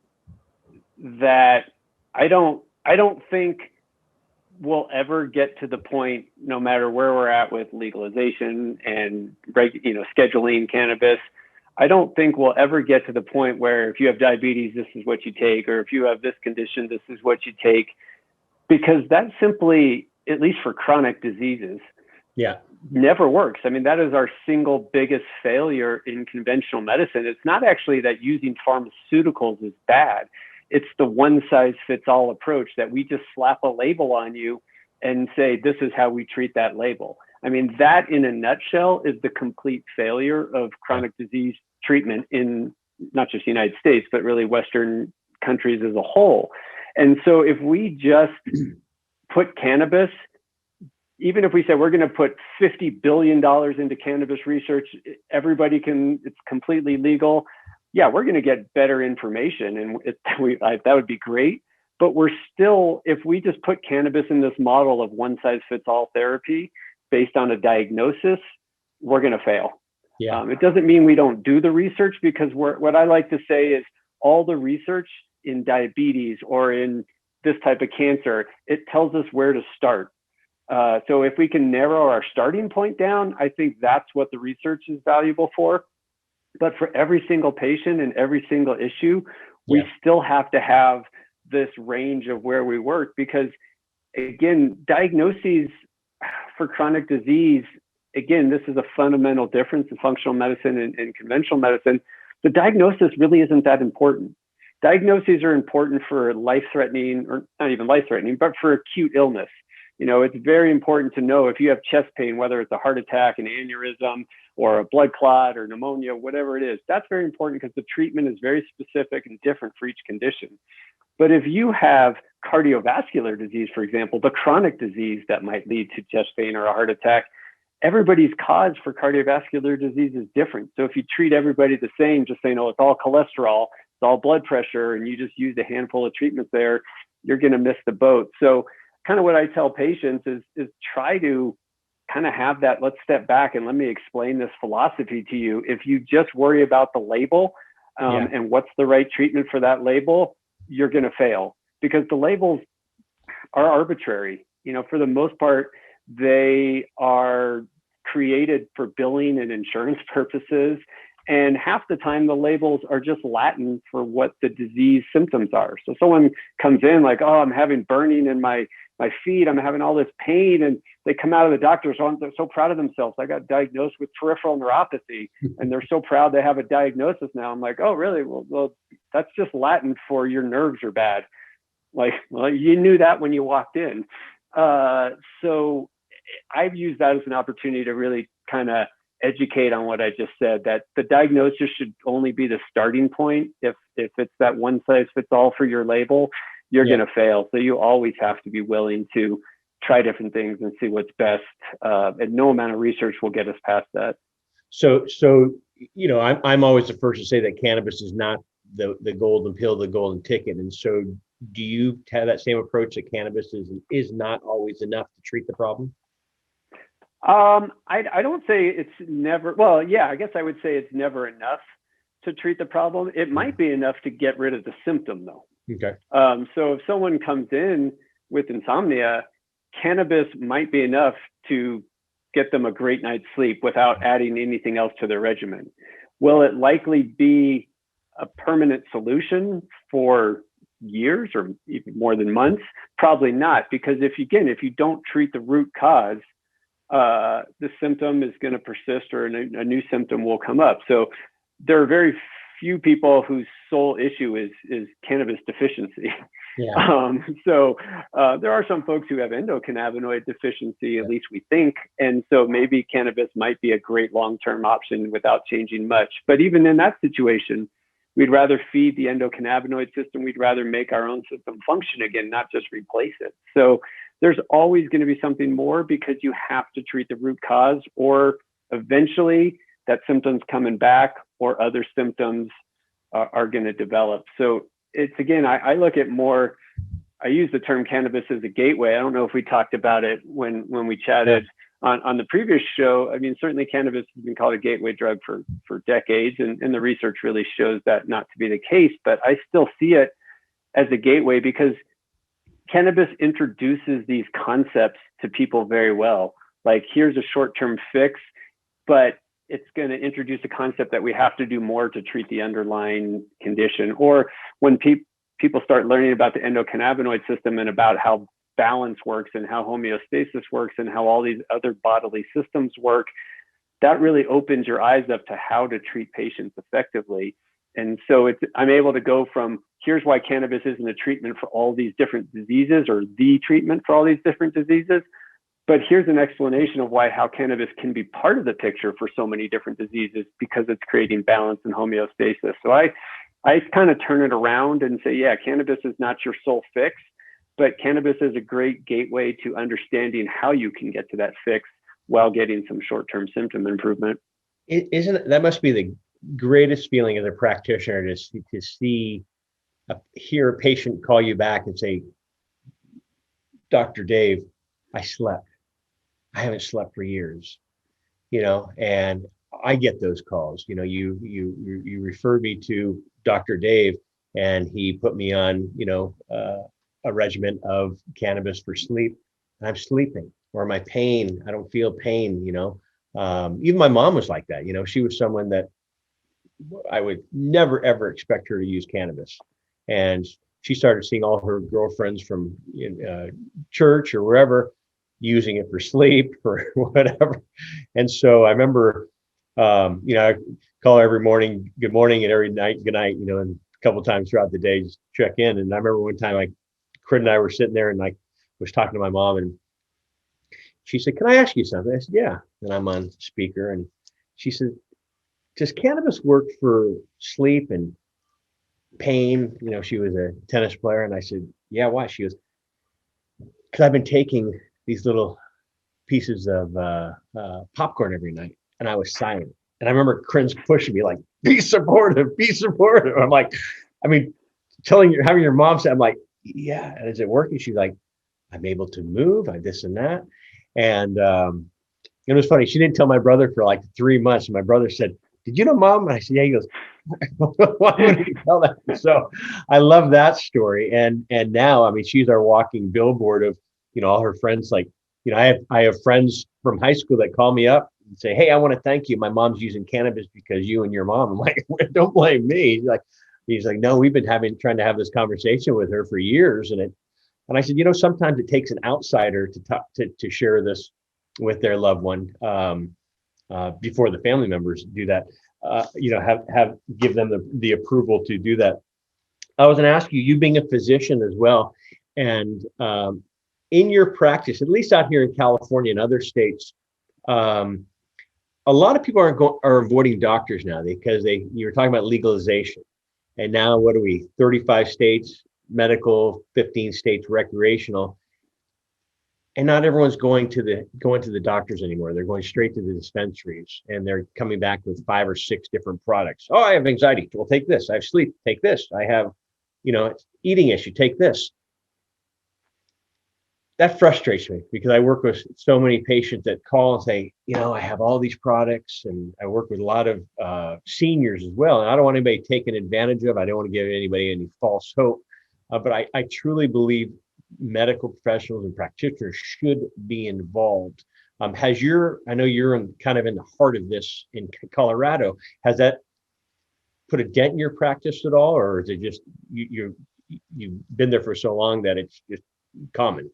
that I don't think we'll ever get to the point, no matter where we're at with legalization and scheduling cannabis. I don't think we'll ever get to the point where if you have diabetes, this is what you take, or if you have this condition, this is what you take, because that simply, at least for chronic diseases, never works. I mean, that is our single biggest failure in conventional medicine. It's not actually that using pharmaceuticals is bad. It's the one size fits all approach that we just slap a label on you and say, this is how we treat that label. I mean, that in a nutshell is the complete failure of chronic disease treatment in not just the United States, but really Western countries as a whole. And so if we just put cannabis, even if we say we're going to put $50 billion into cannabis research, it's completely legal. Yeah, we're going to get better information, and that would be great. But we're still, if we just put cannabis in this model of one size fits all therapy based on a diagnosis, we're going to fail. Yeah. It doesn't mean we don't do the research, because what I like to say is all the research in diabetes or in this type of cancer, it tells us where to start. So if we can narrow our starting point down, I think that's what the research is valuable for. But for every single patient and every single issue, we still have to have this range of where we work, because again, diagnoses for chronic disease, again, this is a fundamental difference in functional medicine and conventional medicine. The diagnosis really isn't that important. Diagnoses are important for life-threatening, or not even life-threatening, but for acute illness. It's very important to know if you have chest pain, whether it's a heart attack, an aneurysm, or a blood clot or pneumonia, whatever it is. That's very important because the treatment is very specific and different for each condition. But if you have cardiovascular disease, for example, the chronic disease that might lead to chest pain or a heart attack, everybody's cause for cardiovascular disease is different. So if you treat everybody the same, just saying, oh, it's all cholesterol, it's all blood pressure, and you just use a handful of treatments there, you're going to miss the boat. So kind of what I tell patients is try to kind of have that, let's step back and let me explain this philosophy to you. If you just worry about the label and what's the right treatment for that label, you're going to fail, because the labels are arbitrary. For the most part, they are created for billing and insurance purposes. And half the time the labels are just Latin for what the disease symptoms are. So someone comes in like, oh, I'm having burning in my feet, I'm having all this pain, and they come out of the doctor's office, they're so proud of themselves. I got diagnosed with peripheral neuropathy, and they're so proud they have a diagnosis now. I'm like, oh, really? Well, that's just Latin for your nerves are bad. Like, well, you knew that when you walked in. So I've used that as an opportunity to really kind of educate on what I just said, that the diagnosis should only be the starting point. If it's that one size fits all for your label, you're going to fail. So you always have to be willing to try different things and see what's best. And no amount of research will get us past that. So I'm always the first to say that cannabis is not the golden pill, the golden ticket. And so do you have that same approach that cannabis is not always enough to treat the problem? I don't say it's never, well, yeah, I guess I would say it's never enough to treat the problem. It might be enough to get rid of the symptom though. Okay. So if someone comes in with insomnia, cannabis might be enough to get them a great night's sleep without adding anything else to their regimen. Will it likely be a permanent solution for years or even more than months? Probably not, because if you don't treat the root cause, the symptom is going to persist, or a new symptom will come up. So there are very few people whose sole issue is cannabis deficiency. Yeah. So there are some folks who have endocannabinoid deficiency, at least we think. And so maybe cannabis might be a great long-term option without changing much. But even in that situation, we'd rather feed the endocannabinoid system. We'd rather make our own system function again, not just replace it. So there's always going to be something more, because you have to treat the root cause, or eventually that symptom's coming back, or other symptoms are going to develop. So it's, again, I look at more, I use the term cannabis as a gateway. I don't know if we talked about it when we chatted on the previous show. I mean, certainly cannabis has been called a gateway drug for decades, and the research really shows that not to be the case, but I still see it as a gateway, because cannabis introduces these concepts to people very well. Like, here's a short-term fix, but it's going to introduce a concept that we have to do more to treat the underlying condition. Or when people start learning about the endocannabinoid system and about how balance works and how homeostasis works and how all these other bodily systems work, that really opens your eyes up to how to treat patients effectively. And so I'm able to go from, here's why cannabis isn't a treatment for all these different diseases, or the treatment for all these different diseases, but here's an explanation of how cannabis can be part of the picture for so many different diseases, because it's creating balance and homeostasis. So I kind of turn it around and say, yeah, cannabis is not your sole fix, but cannabis is a great gateway to understanding how you can get to that fix while getting some short-term symptom improvement. That must be the greatest feeling as a practitioner, to hear a patient call you back and say, Dr. Dave, I haven't slept for years, and I get those calls. You referred me to Dr. Dave, and he put me on, a regimen of cannabis for sleep, and I'm sleeping. Or my pain, I don't feel pain. Even my mom was like that. She was someone that I would never ever expect her to use cannabis, and she started seeing all her girlfriends from church or wherever using it for sleep, for whatever. And so I remember, I call her every morning, good morning, and every night, good night, and a couple of times throughout the day, just check in. And I remember one time, Crit and I were sitting there, and I was talking to my mom, and she said, "Can I ask you something?" I said, "Yeah." And I'm on speaker, and she said, "Does cannabis work for sleep and pain?" She was a tennis player, and I said, "Yeah, why?" She goes, "Because I've been taking these little pieces of popcorn every night," and I was silent. And I remember Corinne's pushing me like, "Be supportive, be supportive." I'm like, I mean, having your mom say, I'm like, "Yeah." And is it working? She's like, "I'm able to move, I this and that." And it was funny. She didn't tell my brother for like 3 months. And my brother said, "Did you know mom?" And I said, "Yeah." He goes, "Why would he tell that?" So I love that story. And now, I mean, she's our walking billboard of, all her friends. Like, I have friends from high school that call me up and say, "Hey, I want to thank you. My mom's using cannabis because you and your mom." I'm like, "Don't blame me." He's like, "No, we've been trying to have this conversation with her for years." And I said, sometimes it takes an outsider to talk to share this with their loved one, before the family members do that. Have give them the approval to do that. I was going to ask you, you being a physician as well, and in your practice, at least out here in California and other states, um, a lot of people are avoiding doctors now because you were talking about legalization, and now what are we? 35 states medical, 15 states recreational, and not everyone's going to the doctors anymore. They're going straight to the dispensaries, and they're coming back with 5 or 6 different products. "Oh, I have anxiety. Well, take this. I have sleep. Take this. I have, eating issue. Take this." That frustrates me because I work with so many patients that call and say, "I have all these products," and I work with a lot of seniors as well. And I don't want anybody taken advantage of. I don't want to give anybody any false hope. But I truly believe medical professionals and practitioners should be involved. I know you're kind of in the heart of this in Colorado. Has that put a dent in your practice at all, or is it just you've been there for so long that it's just common?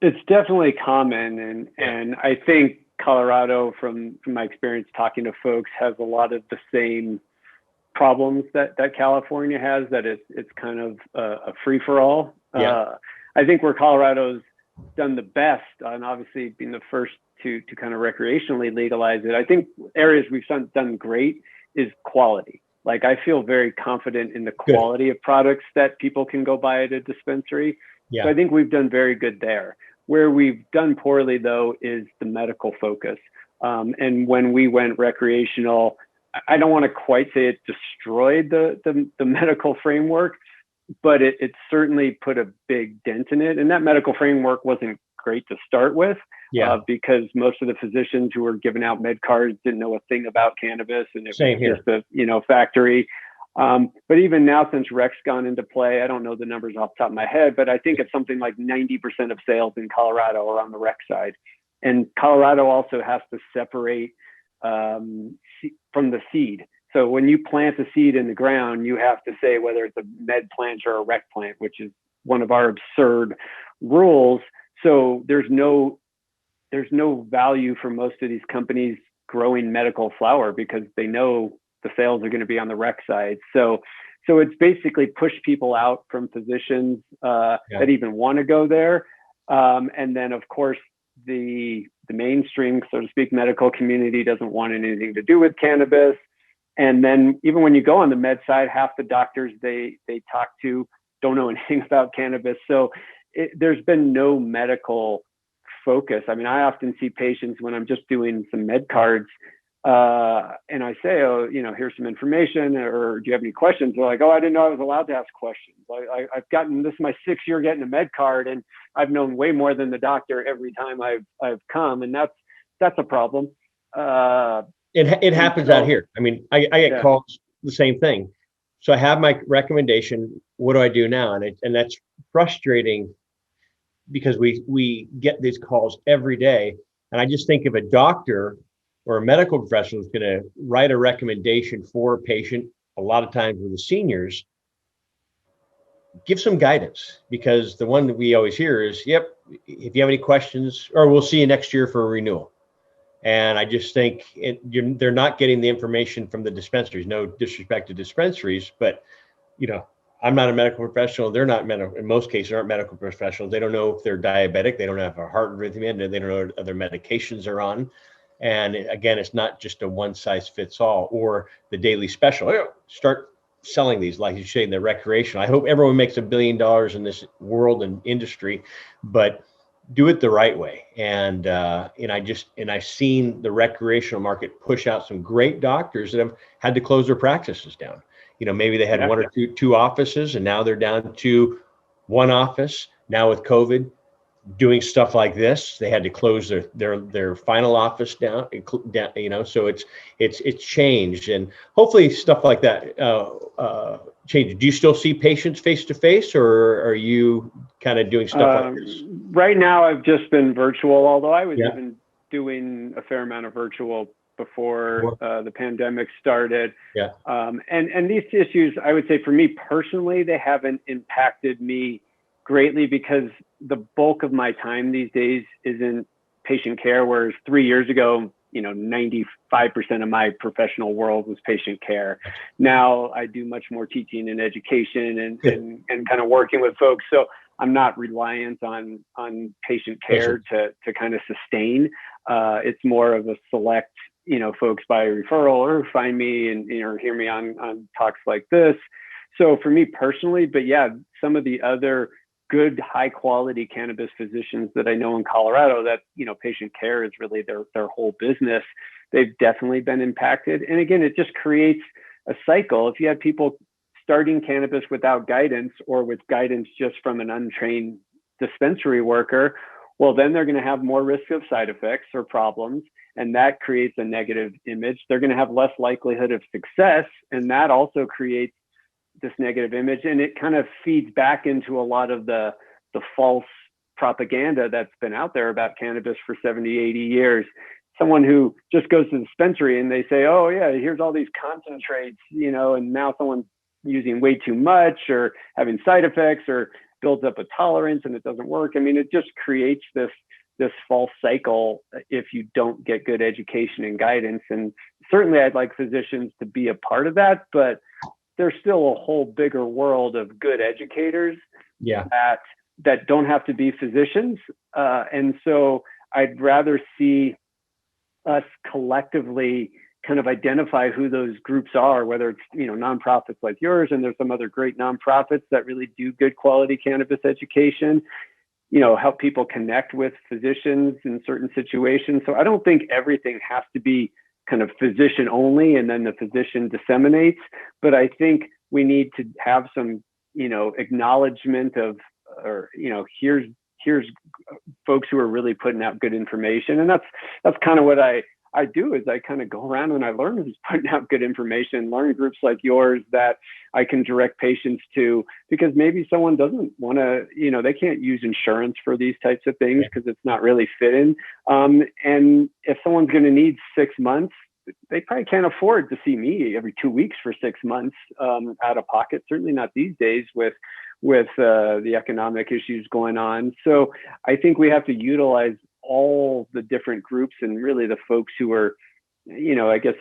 It's definitely common, and I think Colorado, from my experience talking to folks, has a lot of the same problems that California has. That it's kind of a free for all. Yeah. I think where Colorado's done the best, and obviously being the first to kind of recreationally legalize it, I think areas we've done great is quality. Like, I feel very confident in the quality of products that people can go buy at a dispensary. Yeah. So I think we've done very good there. Where we've done poorly, though, is the medical focus. And when we went recreational, I don't want to quite say it destroyed the medical framework, but it certainly put a big dent in it. And that medical framework wasn't great to start with, because most of the physicians who were giving out med cards didn't know a thing about cannabis, and it was just a factory. But even now, since Rec's gone into play, I don't know the numbers off the top of my head, but I think it's something like 90% of sales in Colorado are on the Rec side. And Colorado also has to separate from the seed. So when you plant a seed in the ground, you have to say whether it's a med plant or a rec plant, which is one of our absurd rules. So there's no value for most of these companies growing medical flower because they know the sales are going to be on the rec side. So it's basically pushed people out from physicians that even want to go there. And then, of course, the mainstream, so to speak, medical community doesn't want anything to do with cannabis. And then even when you go on the med side, half the doctors they talk to don't know anything about cannabis. So there's been no medical focus. I mean, I often see patients when I'm just doing some med cards, and I say, "Oh, here's some information, or do you have any questions?" They're like, "Oh, I didn't know I was allowed to ask questions. I've gotten this is my 6th year getting a med card, and I've known way more than the doctor every time I've come, and that's a problem." It happens out here. I mean, I get calls the same thing. So I have my recommendation. What do I do now? And that's frustrating because we get these calls every day. And I just think if a doctor or a medical professional is going to write a recommendation for a patient, a lot of times with the seniors, give some guidance, because the one that we always hear is, "Yep, if you have any questions, or we'll see you next year for a renewal." And I just think they're not getting the information from the dispensaries. No disrespect to dispensaries, but I'm not a medical professional. They're not medical. In most cases, aren't medical professionals. They don't know if they're diabetic. They don't have a heart arrhythmia. They don't know what other medications are on. And again, it's not just a one size fits all or the daily special. Start selling these, like you say, in the recreational. I hope everyone makes $1 billion in this world and industry, but do it the right way. And I've seen the recreational market push out some great doctors that have had to close their practices down. Maybe they had one or two offices, and now they're down to one office. Now with COVID, doing stuff like this, they had to close their final office down. So it's changed, and hopefully stuff like that changes. Do you still see patients face to face, or are you kind of doing stuff like this? Right now, I've just been virtual, although I was even doing a fair amount of virtual before the pandemic started. And these issues, I would say for me personally, they haven't impacted me greatly because the bulk of my time these days is in patient care, whereas 3 years ago, 95% of my professional world was patient care. Now I do much more teaching and education and kind of working with folks. So I'm not reliant on patient care to kind of sustain. It's more of a select, folks by referral or find me and, hear me on talks like this. So for me personally, but some of the other good, high quality cannabis physicians that I know in Colorado that, patient care is really their whole business. They've definitely been impacted. And again, it just creates a cycle. If you have people starting cannabis without guidance or with guidance just from an untrained dispensary worker, well, then they're going to have more risk of side effects or problems. And that creates a negative image. They're going to have less likelihood of success. And that also creates this negative image, and it kind of feeds back into a lot of the false propaganda that's been out there about cannabis for 70, 80 years. Someone who just goes to the dispensary and they say, oh yeah, here's all these concentrates, and now someone's using way too much or having side effects or builds up a tolerance and it doesn't work. I mean, it just creates this false cycle if you don't get good education and guidance. And certainly I'd like physicians to be a part of that, but there's still a whole bigger world of good educators that don't have to be physicians. And so I'd rather see us collectively kind of identify who those groups are, whether it's, nonprofits like yours, and there's some other great nonprofits that really do good quality cannabis education, help people connect with physicians in certain situations. So I don't think everything has to be kind of physician only and then the physician disseminates, but I think we need to have some, acknowledgement of, or, here's folks who are really putting out good information. And that's kind of what I do is I kind of go around and I learn who's putting out good information, learn groups like yours that I can direct patients to, because maybe someone doesn't want to, they can't use insurance for these types of things because it's not really fitting. And if someone's going to need 6 months, they probably can't afford to see me every 2 weeks for 6 months out of pocket. Certainly not these days with the economic issues going on. So I think we have to utilize all the different groups and really the folks who are, I guess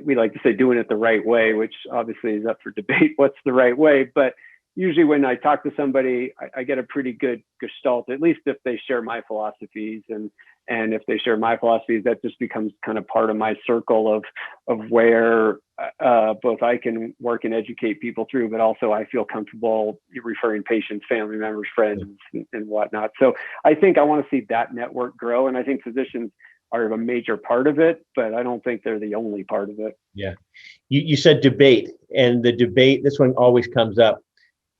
we like to say doing it the right way, which obviously is up for debate. What's the right way? But usually when I talk to somebody, I get a pretty good gestalt, at least if they share my philosophies. And if they share my philosophies, that just becomes kind of part of my circle of where both I can work and educate people through, but also I feel comfortable referring patients, family members, friends, and whatnot. So I think I want to see that network grow. And I think physicians are a major part of it, but I don't think they're the only part of it. Yeah. You said debate, and the debate, this one always comes up.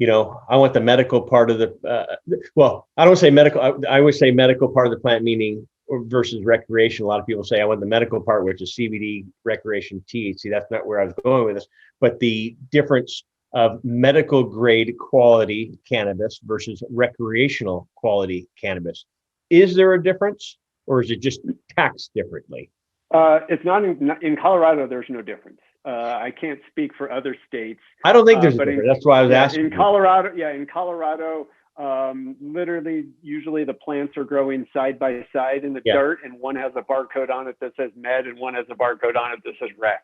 I want the medical part of I don't say medical. I always say medical part of the plant, meaning versus recreation. A lot of people say I want the medical part, which is CBD, recreation, THC. That's not where I was going with this, but the difference of medical grade quality cannabis versus recreational quality cannabis. Is there a difference, or is it just taxed differently? It's not in Colorado. There's no difference. I can't speak for other states. I don't think there's a difference. That's why I was asking. In Colorado, Literally, usually the plants are growing side by side in the Yeah. dirt, and one has a barcode on it that says med, and one has a barcode on it that says rec.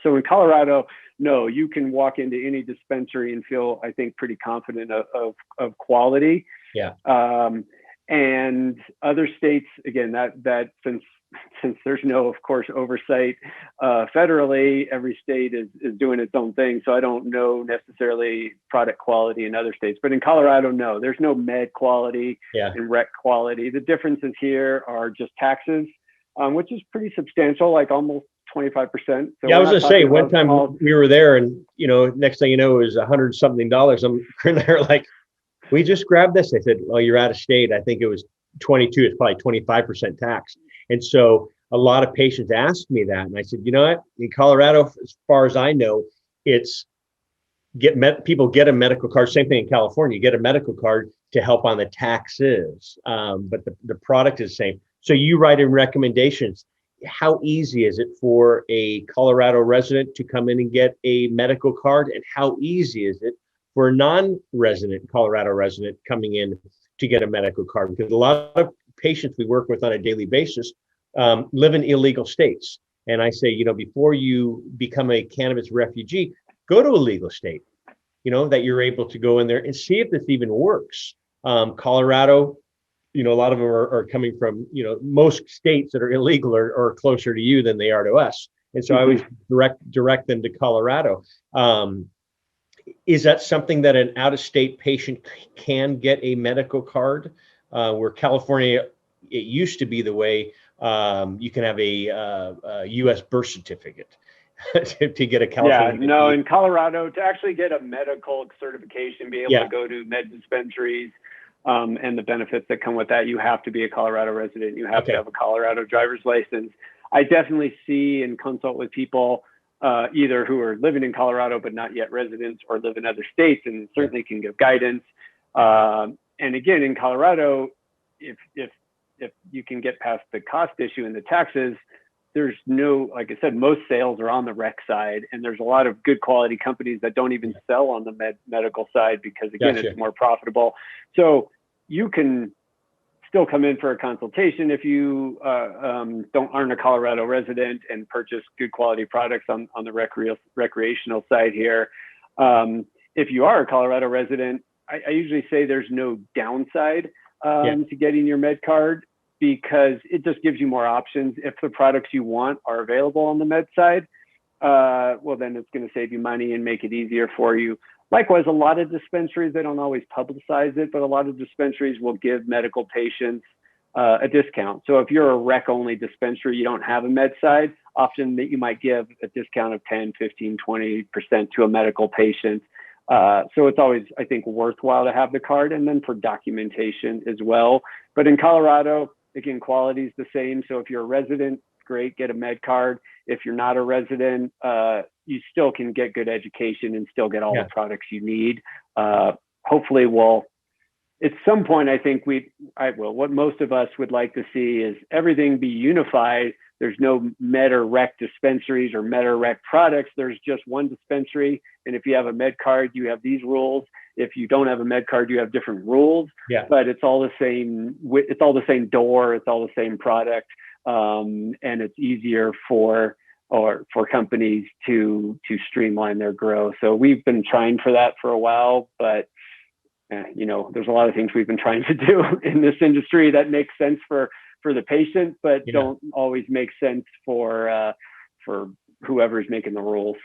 So in Colorado, no, you can walk into any dispensary and feel, I think, pretty confident of quality. Yeah. And other states, again, that since there's no, of course, oversight federally, every state is doing its own thing. So I don't know necessarily product quality in other states, but in Colorado, no, there's no med quality and rec quality. The differences here are just taxes, which is pretty substantial, like almost 25%. So yeah, I was gonna say one time we were there, and next thing you know, it was $100-something. I'm there like, we just grabbed this. I said, well, you're out of state. I think it was 22. It's probably 25% tax. And so a lot of patients asked me that. And I said, you know what? In Colorado, as far as I know, it's people get a medical card. Same thing in California. You get a medical card to help on the taxes. But the product is the same. So you write in recommendations. How easy is it for a Colorado resident to come in and get a medical card? And how easy is it for a non-resident Colorado resident coming in to get a medical card? Because a lot of patients we work with on a daily basis live in illegal states. And I say, before you become a cannabis refugee, go to a legal state, that you're able to go in there and see if this even works. Colorado, a lot of them are coming from, most states that are illegal are closer to you than they are to us. And so I always direct them to Colorado. Is that something that an out-of-state patient can get a medical card? Where California, it used to be the way you can have a U.S. birth certificate to get a California. Yeah, no, in Colorado, to actually get a medical certification, be able to go to med dispensaries, and the benefits that come with that, you have to be a Colorado resident. You have to have a Colorado driver's license. I definitely see and consult with people either who are living in Colorado but not yet residents, or live in other states, and certainly can give guidance. And again, in Colorado, if you can get past the cost issue and the taxes, there's no, like I said, most sales are on the rec side, and there's a lot of good quality companies that don't even sell on the medical side because, again, it's more profitable. So you can still come in for a consultation if you aren't a Colorado resident, and purchase good quality products on the recreational side here. If you are a Colorado resident, I usually say there's no downside to getting your med card, because it just gives you more options. If the products you want are available on the med side, well, then it's going to save you money and make it easier for you. Likewise, a lot of dispensaries, they don't always publicize it, but a lot of dispensaries will give medical patients a discount. So if you're a rec-only dispensary, you don't have a med side, often that you might give a discount of 10, 15, 20% to a medical patient. So it's always, I think, worthwhile to have the card, and then for documentation as well. But in Colorado, again, quality is the same. So if you're a resident, great, get a med card. If you're not a resident, you still can get good education and still get all the products you need. Hopefully, at some point, I think what most of us would like to see is everything be unified. There's no med or rec dispensaries or med or rec products. There's just one dispensary. And if you have a med card, you have these rules. If you don't have a med card, you have different rules. But it's all the same. It's all the same door. It's all the same product. And it's easier for companies to streamline their growth. So we've been trying for that for a while, but there's a lot of things we've been trying to do in this industry that makes sense for the patient, but don't always make sense for whoever's making the rules.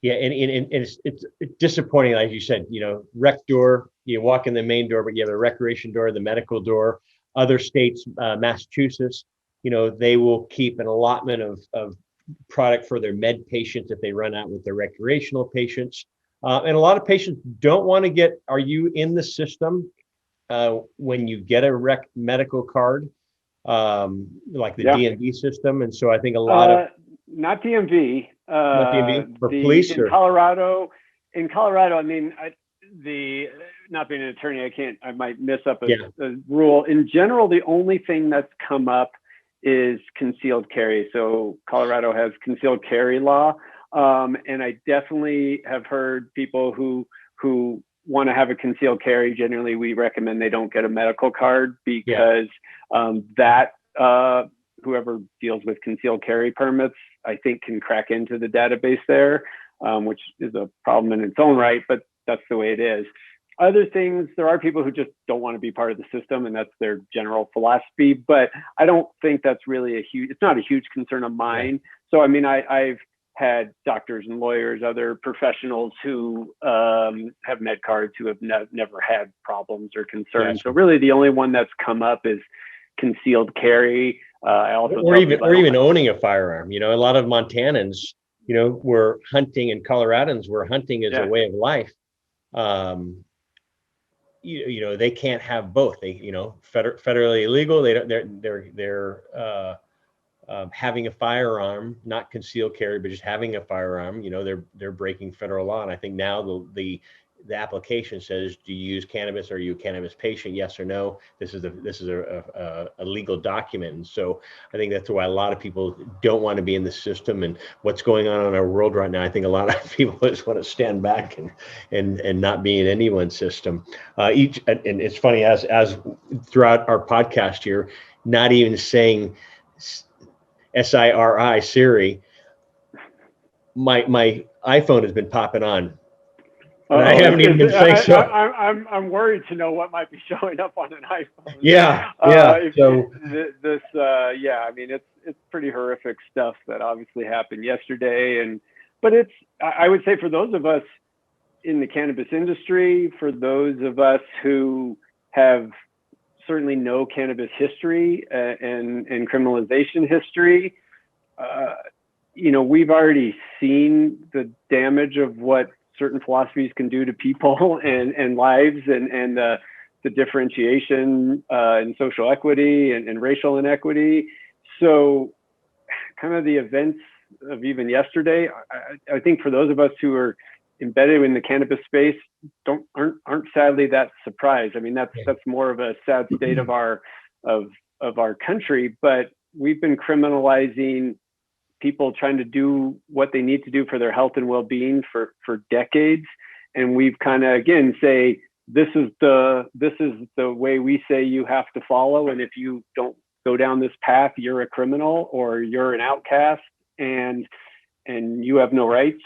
Yeah, and it's disappointing, like you said, rec door, you walk in the main door, but you have a recreation door, the medical door. Other states, Massachusetts, they will keep an allotment of product for their med patients if they run out with their recreational patients. And a lot of patients don't want to get, are you in the system when you get a medical card, like the DMV system? And so I think a lot of... Not DMV. Not DMV, for police? In Colorado, I mean, not being an attorney, I might mess up a rule. In general, the only thing that's come up is concealed carry. So Colorado has concealed carry law. And I definitely have heard people who want to have a concealed carry, generally we recommend they don't get a medical card, because whoever deals with concealed carry permits, I think, can crack into the database there, which is a problem in its own right, but that's the way it is. Other things, there are people who just don't want to be part of the system, and that's their general philosophy, but I don't think that's really it's not a huge concern of mine. So, I mean, I've had doctors and lawyers, other professionals who have med cards who have never had problems or concerns. So really the only one that's come up is concealed carry. I also or even owning a firearm. You know, a lot of Montanans, you know, were hunting, and Coloradans were hunting as a way of life. You know, they can't have both. They, you know, federally illegal. They're having a firearm, not concealed carry, but just having a firearm. You know, they're breaking federal law. And I think now the application says, do you use cannabis? Are you a cannabis patient? Yes or no? This is a legal document. And so I think that's why a lot of people don't want to be in the system. And what's going on in our world right now, I think a lot of people just want to stand back and not be in anyone's system. And it's funny, as throughout our podcast here, not even saying SIRI, Siri, my iPhone has been popping on. And I haven't even been saying so. I'm worried to know what might be showing up on an iPhone. Yeah. So I mean, it's pretty horrific stuff that obviously happened yesterday, but I would say, for those of us in the cannabis industry, for those of us who have certainly no cannabis history and criminalization history, you know, we've already seen the damage of what certain philosophies can do to people and lives, and the differentiation in social equity and racial inequity. So kind of the events of even yesterday, I think for those of us who are embedded in the cannabis space aren't sadly that surprised. I mean, that's more of a sad state of our country, but we've been criminalizing people trying to do what they need to do for their health and well-being for decades. And we've kind of, again, say, this is the way we say you have to follow. And if you don't go down this path, you're a criminal or you're an outcast and you have no rights.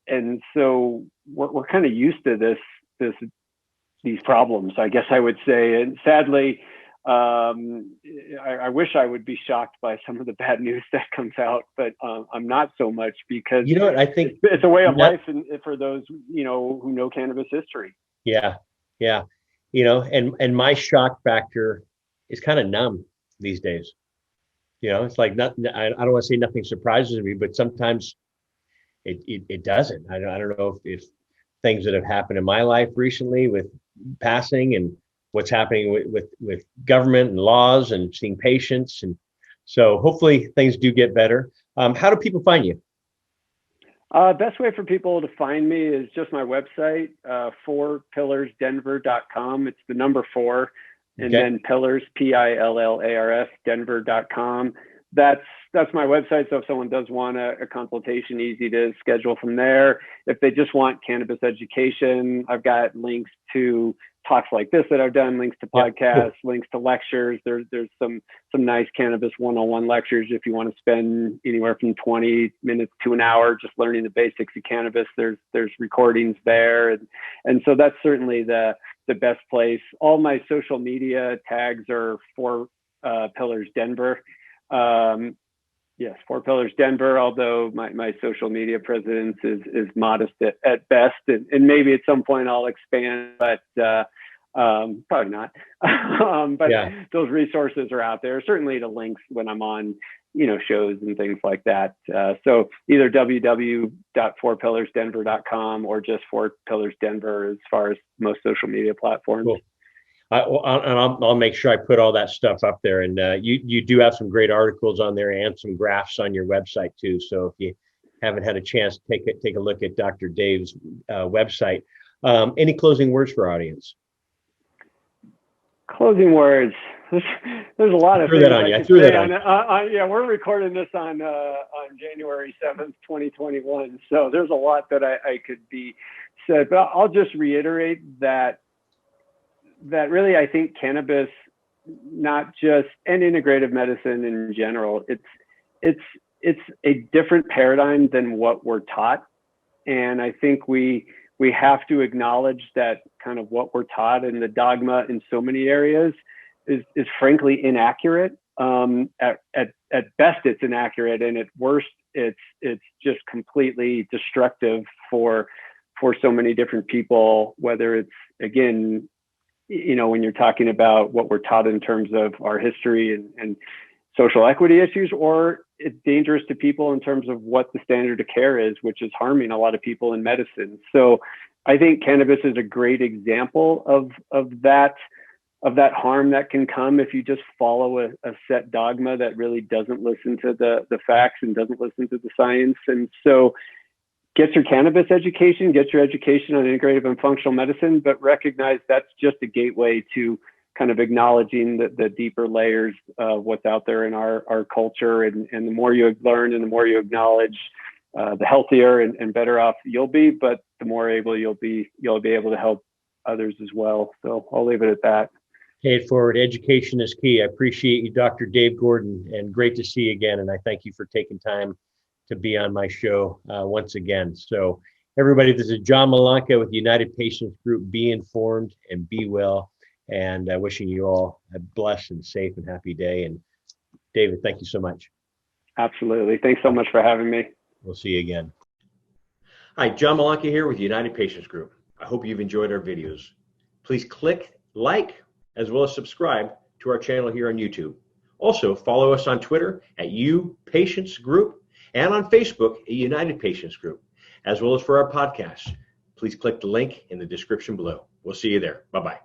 And so we're kind of used to these problems, I guess I would say. And sadly, I wish I would be shocked by some of the bad news that comes out, but I'm not so much, because, you know what, I think it's a way of life, and for those, you know, who know cannabis history. Yeah. You know, and my shock factor is kind of numb these days. You know, it's like I don't want to say nothing surprises me, but sometimes it doesn't. I don't know if things that have happened in my life recently with passing and what's happening with government and laws and seeing patients. And so hopefully things do get better. How do people find you? Best way for people to find me is just my website, 4pillarsdenver.com. It's the number 4, and then pillars, PILLARS, denver.com. That's my website. So if someone does want a consultation, easy to schedule from there. If they just want cannabis education, I've got links to talks like this that I've done, links to podcasts, links to lectures. There's some nice cannabis 101 lectures if you want to spend anywhere from 20 minutes to an hour just learning the basics of cannabis. There's recordings there, and so that's certainly the best place. All my social media tags are 4 Pillars Denver. Yes, 4 Pillars Denver, although my social media presence is modest at best. And maybe at some point I'll expand, but probably not. But those resources are out there. Certainly the links when I'm on, you know, shows and things like that. So either www.4pillarsdenver.com or just 4 Pillars Denver as far as most social media platforms. Cool. I'll make sure I put all that stuff up there, and you do have some great articles on there and some graphs on your website too. So if you haven't had a chance, take a look at Dr. Dave's website. Any closing words for our audience? Closing words. there's a lot of threw things that on I you. I could threw say that on. yeah, we're recording this on January 7th, 2021. So there's a lot that I could be said, but I'll just reiterate that really I think cannabis, not just, and integrative medicine in general, it's a different paradigm than what we're taught. And I think we have to acknowledge that kind of what we're taught and the dogma in so many areas is frankly inaccurate. At best, it's inaccurate, and at worst, it's just completely destructive for so many different people. Whether it's, again, when you're talking about what we're taught in terms of our history and social equity issues, or it's dangerous to people in terms of what the standard of care is, which is harming a lot of people in medicine. So I think cannabis is a great example of that harm that can come if you just follow a set dogma that really doesn't listen to the facts and doesn't listen to the science. And so get your cannabis education, get your education on integrative and functional medicine, but recognize that's just a gateway to kind of acknowledging the deeper layers of what's out there in our culture. And the more you learn and the more you acknowledge, the healthier and better off you'll be, but the more able you'll be able to help others as well. So I'll leave it at that. Pay it forward. Education is key. I appreciate you, Dr. Dave Gordon, and great to see you again. And I thank you for taking time to be on my show once again. So everybody, this is John Malanca with United Patients Group. Be informed and be well. And wishing you all a blessed and safe and happy day. And David, thank you so much. Absolutely. Thanks so much for having me. We'll see you again. Hi, John Malanca here with United Patients Group. I hope you've enjoyed our videos. Please click like as well as subscribe to our channel here on YouTube. Also, follow us on Twitter at UPatients Group and on Facebook at United Patients Group, as well as for our podcast. Please click the link in the description below. We'll see you there. Bye-bye.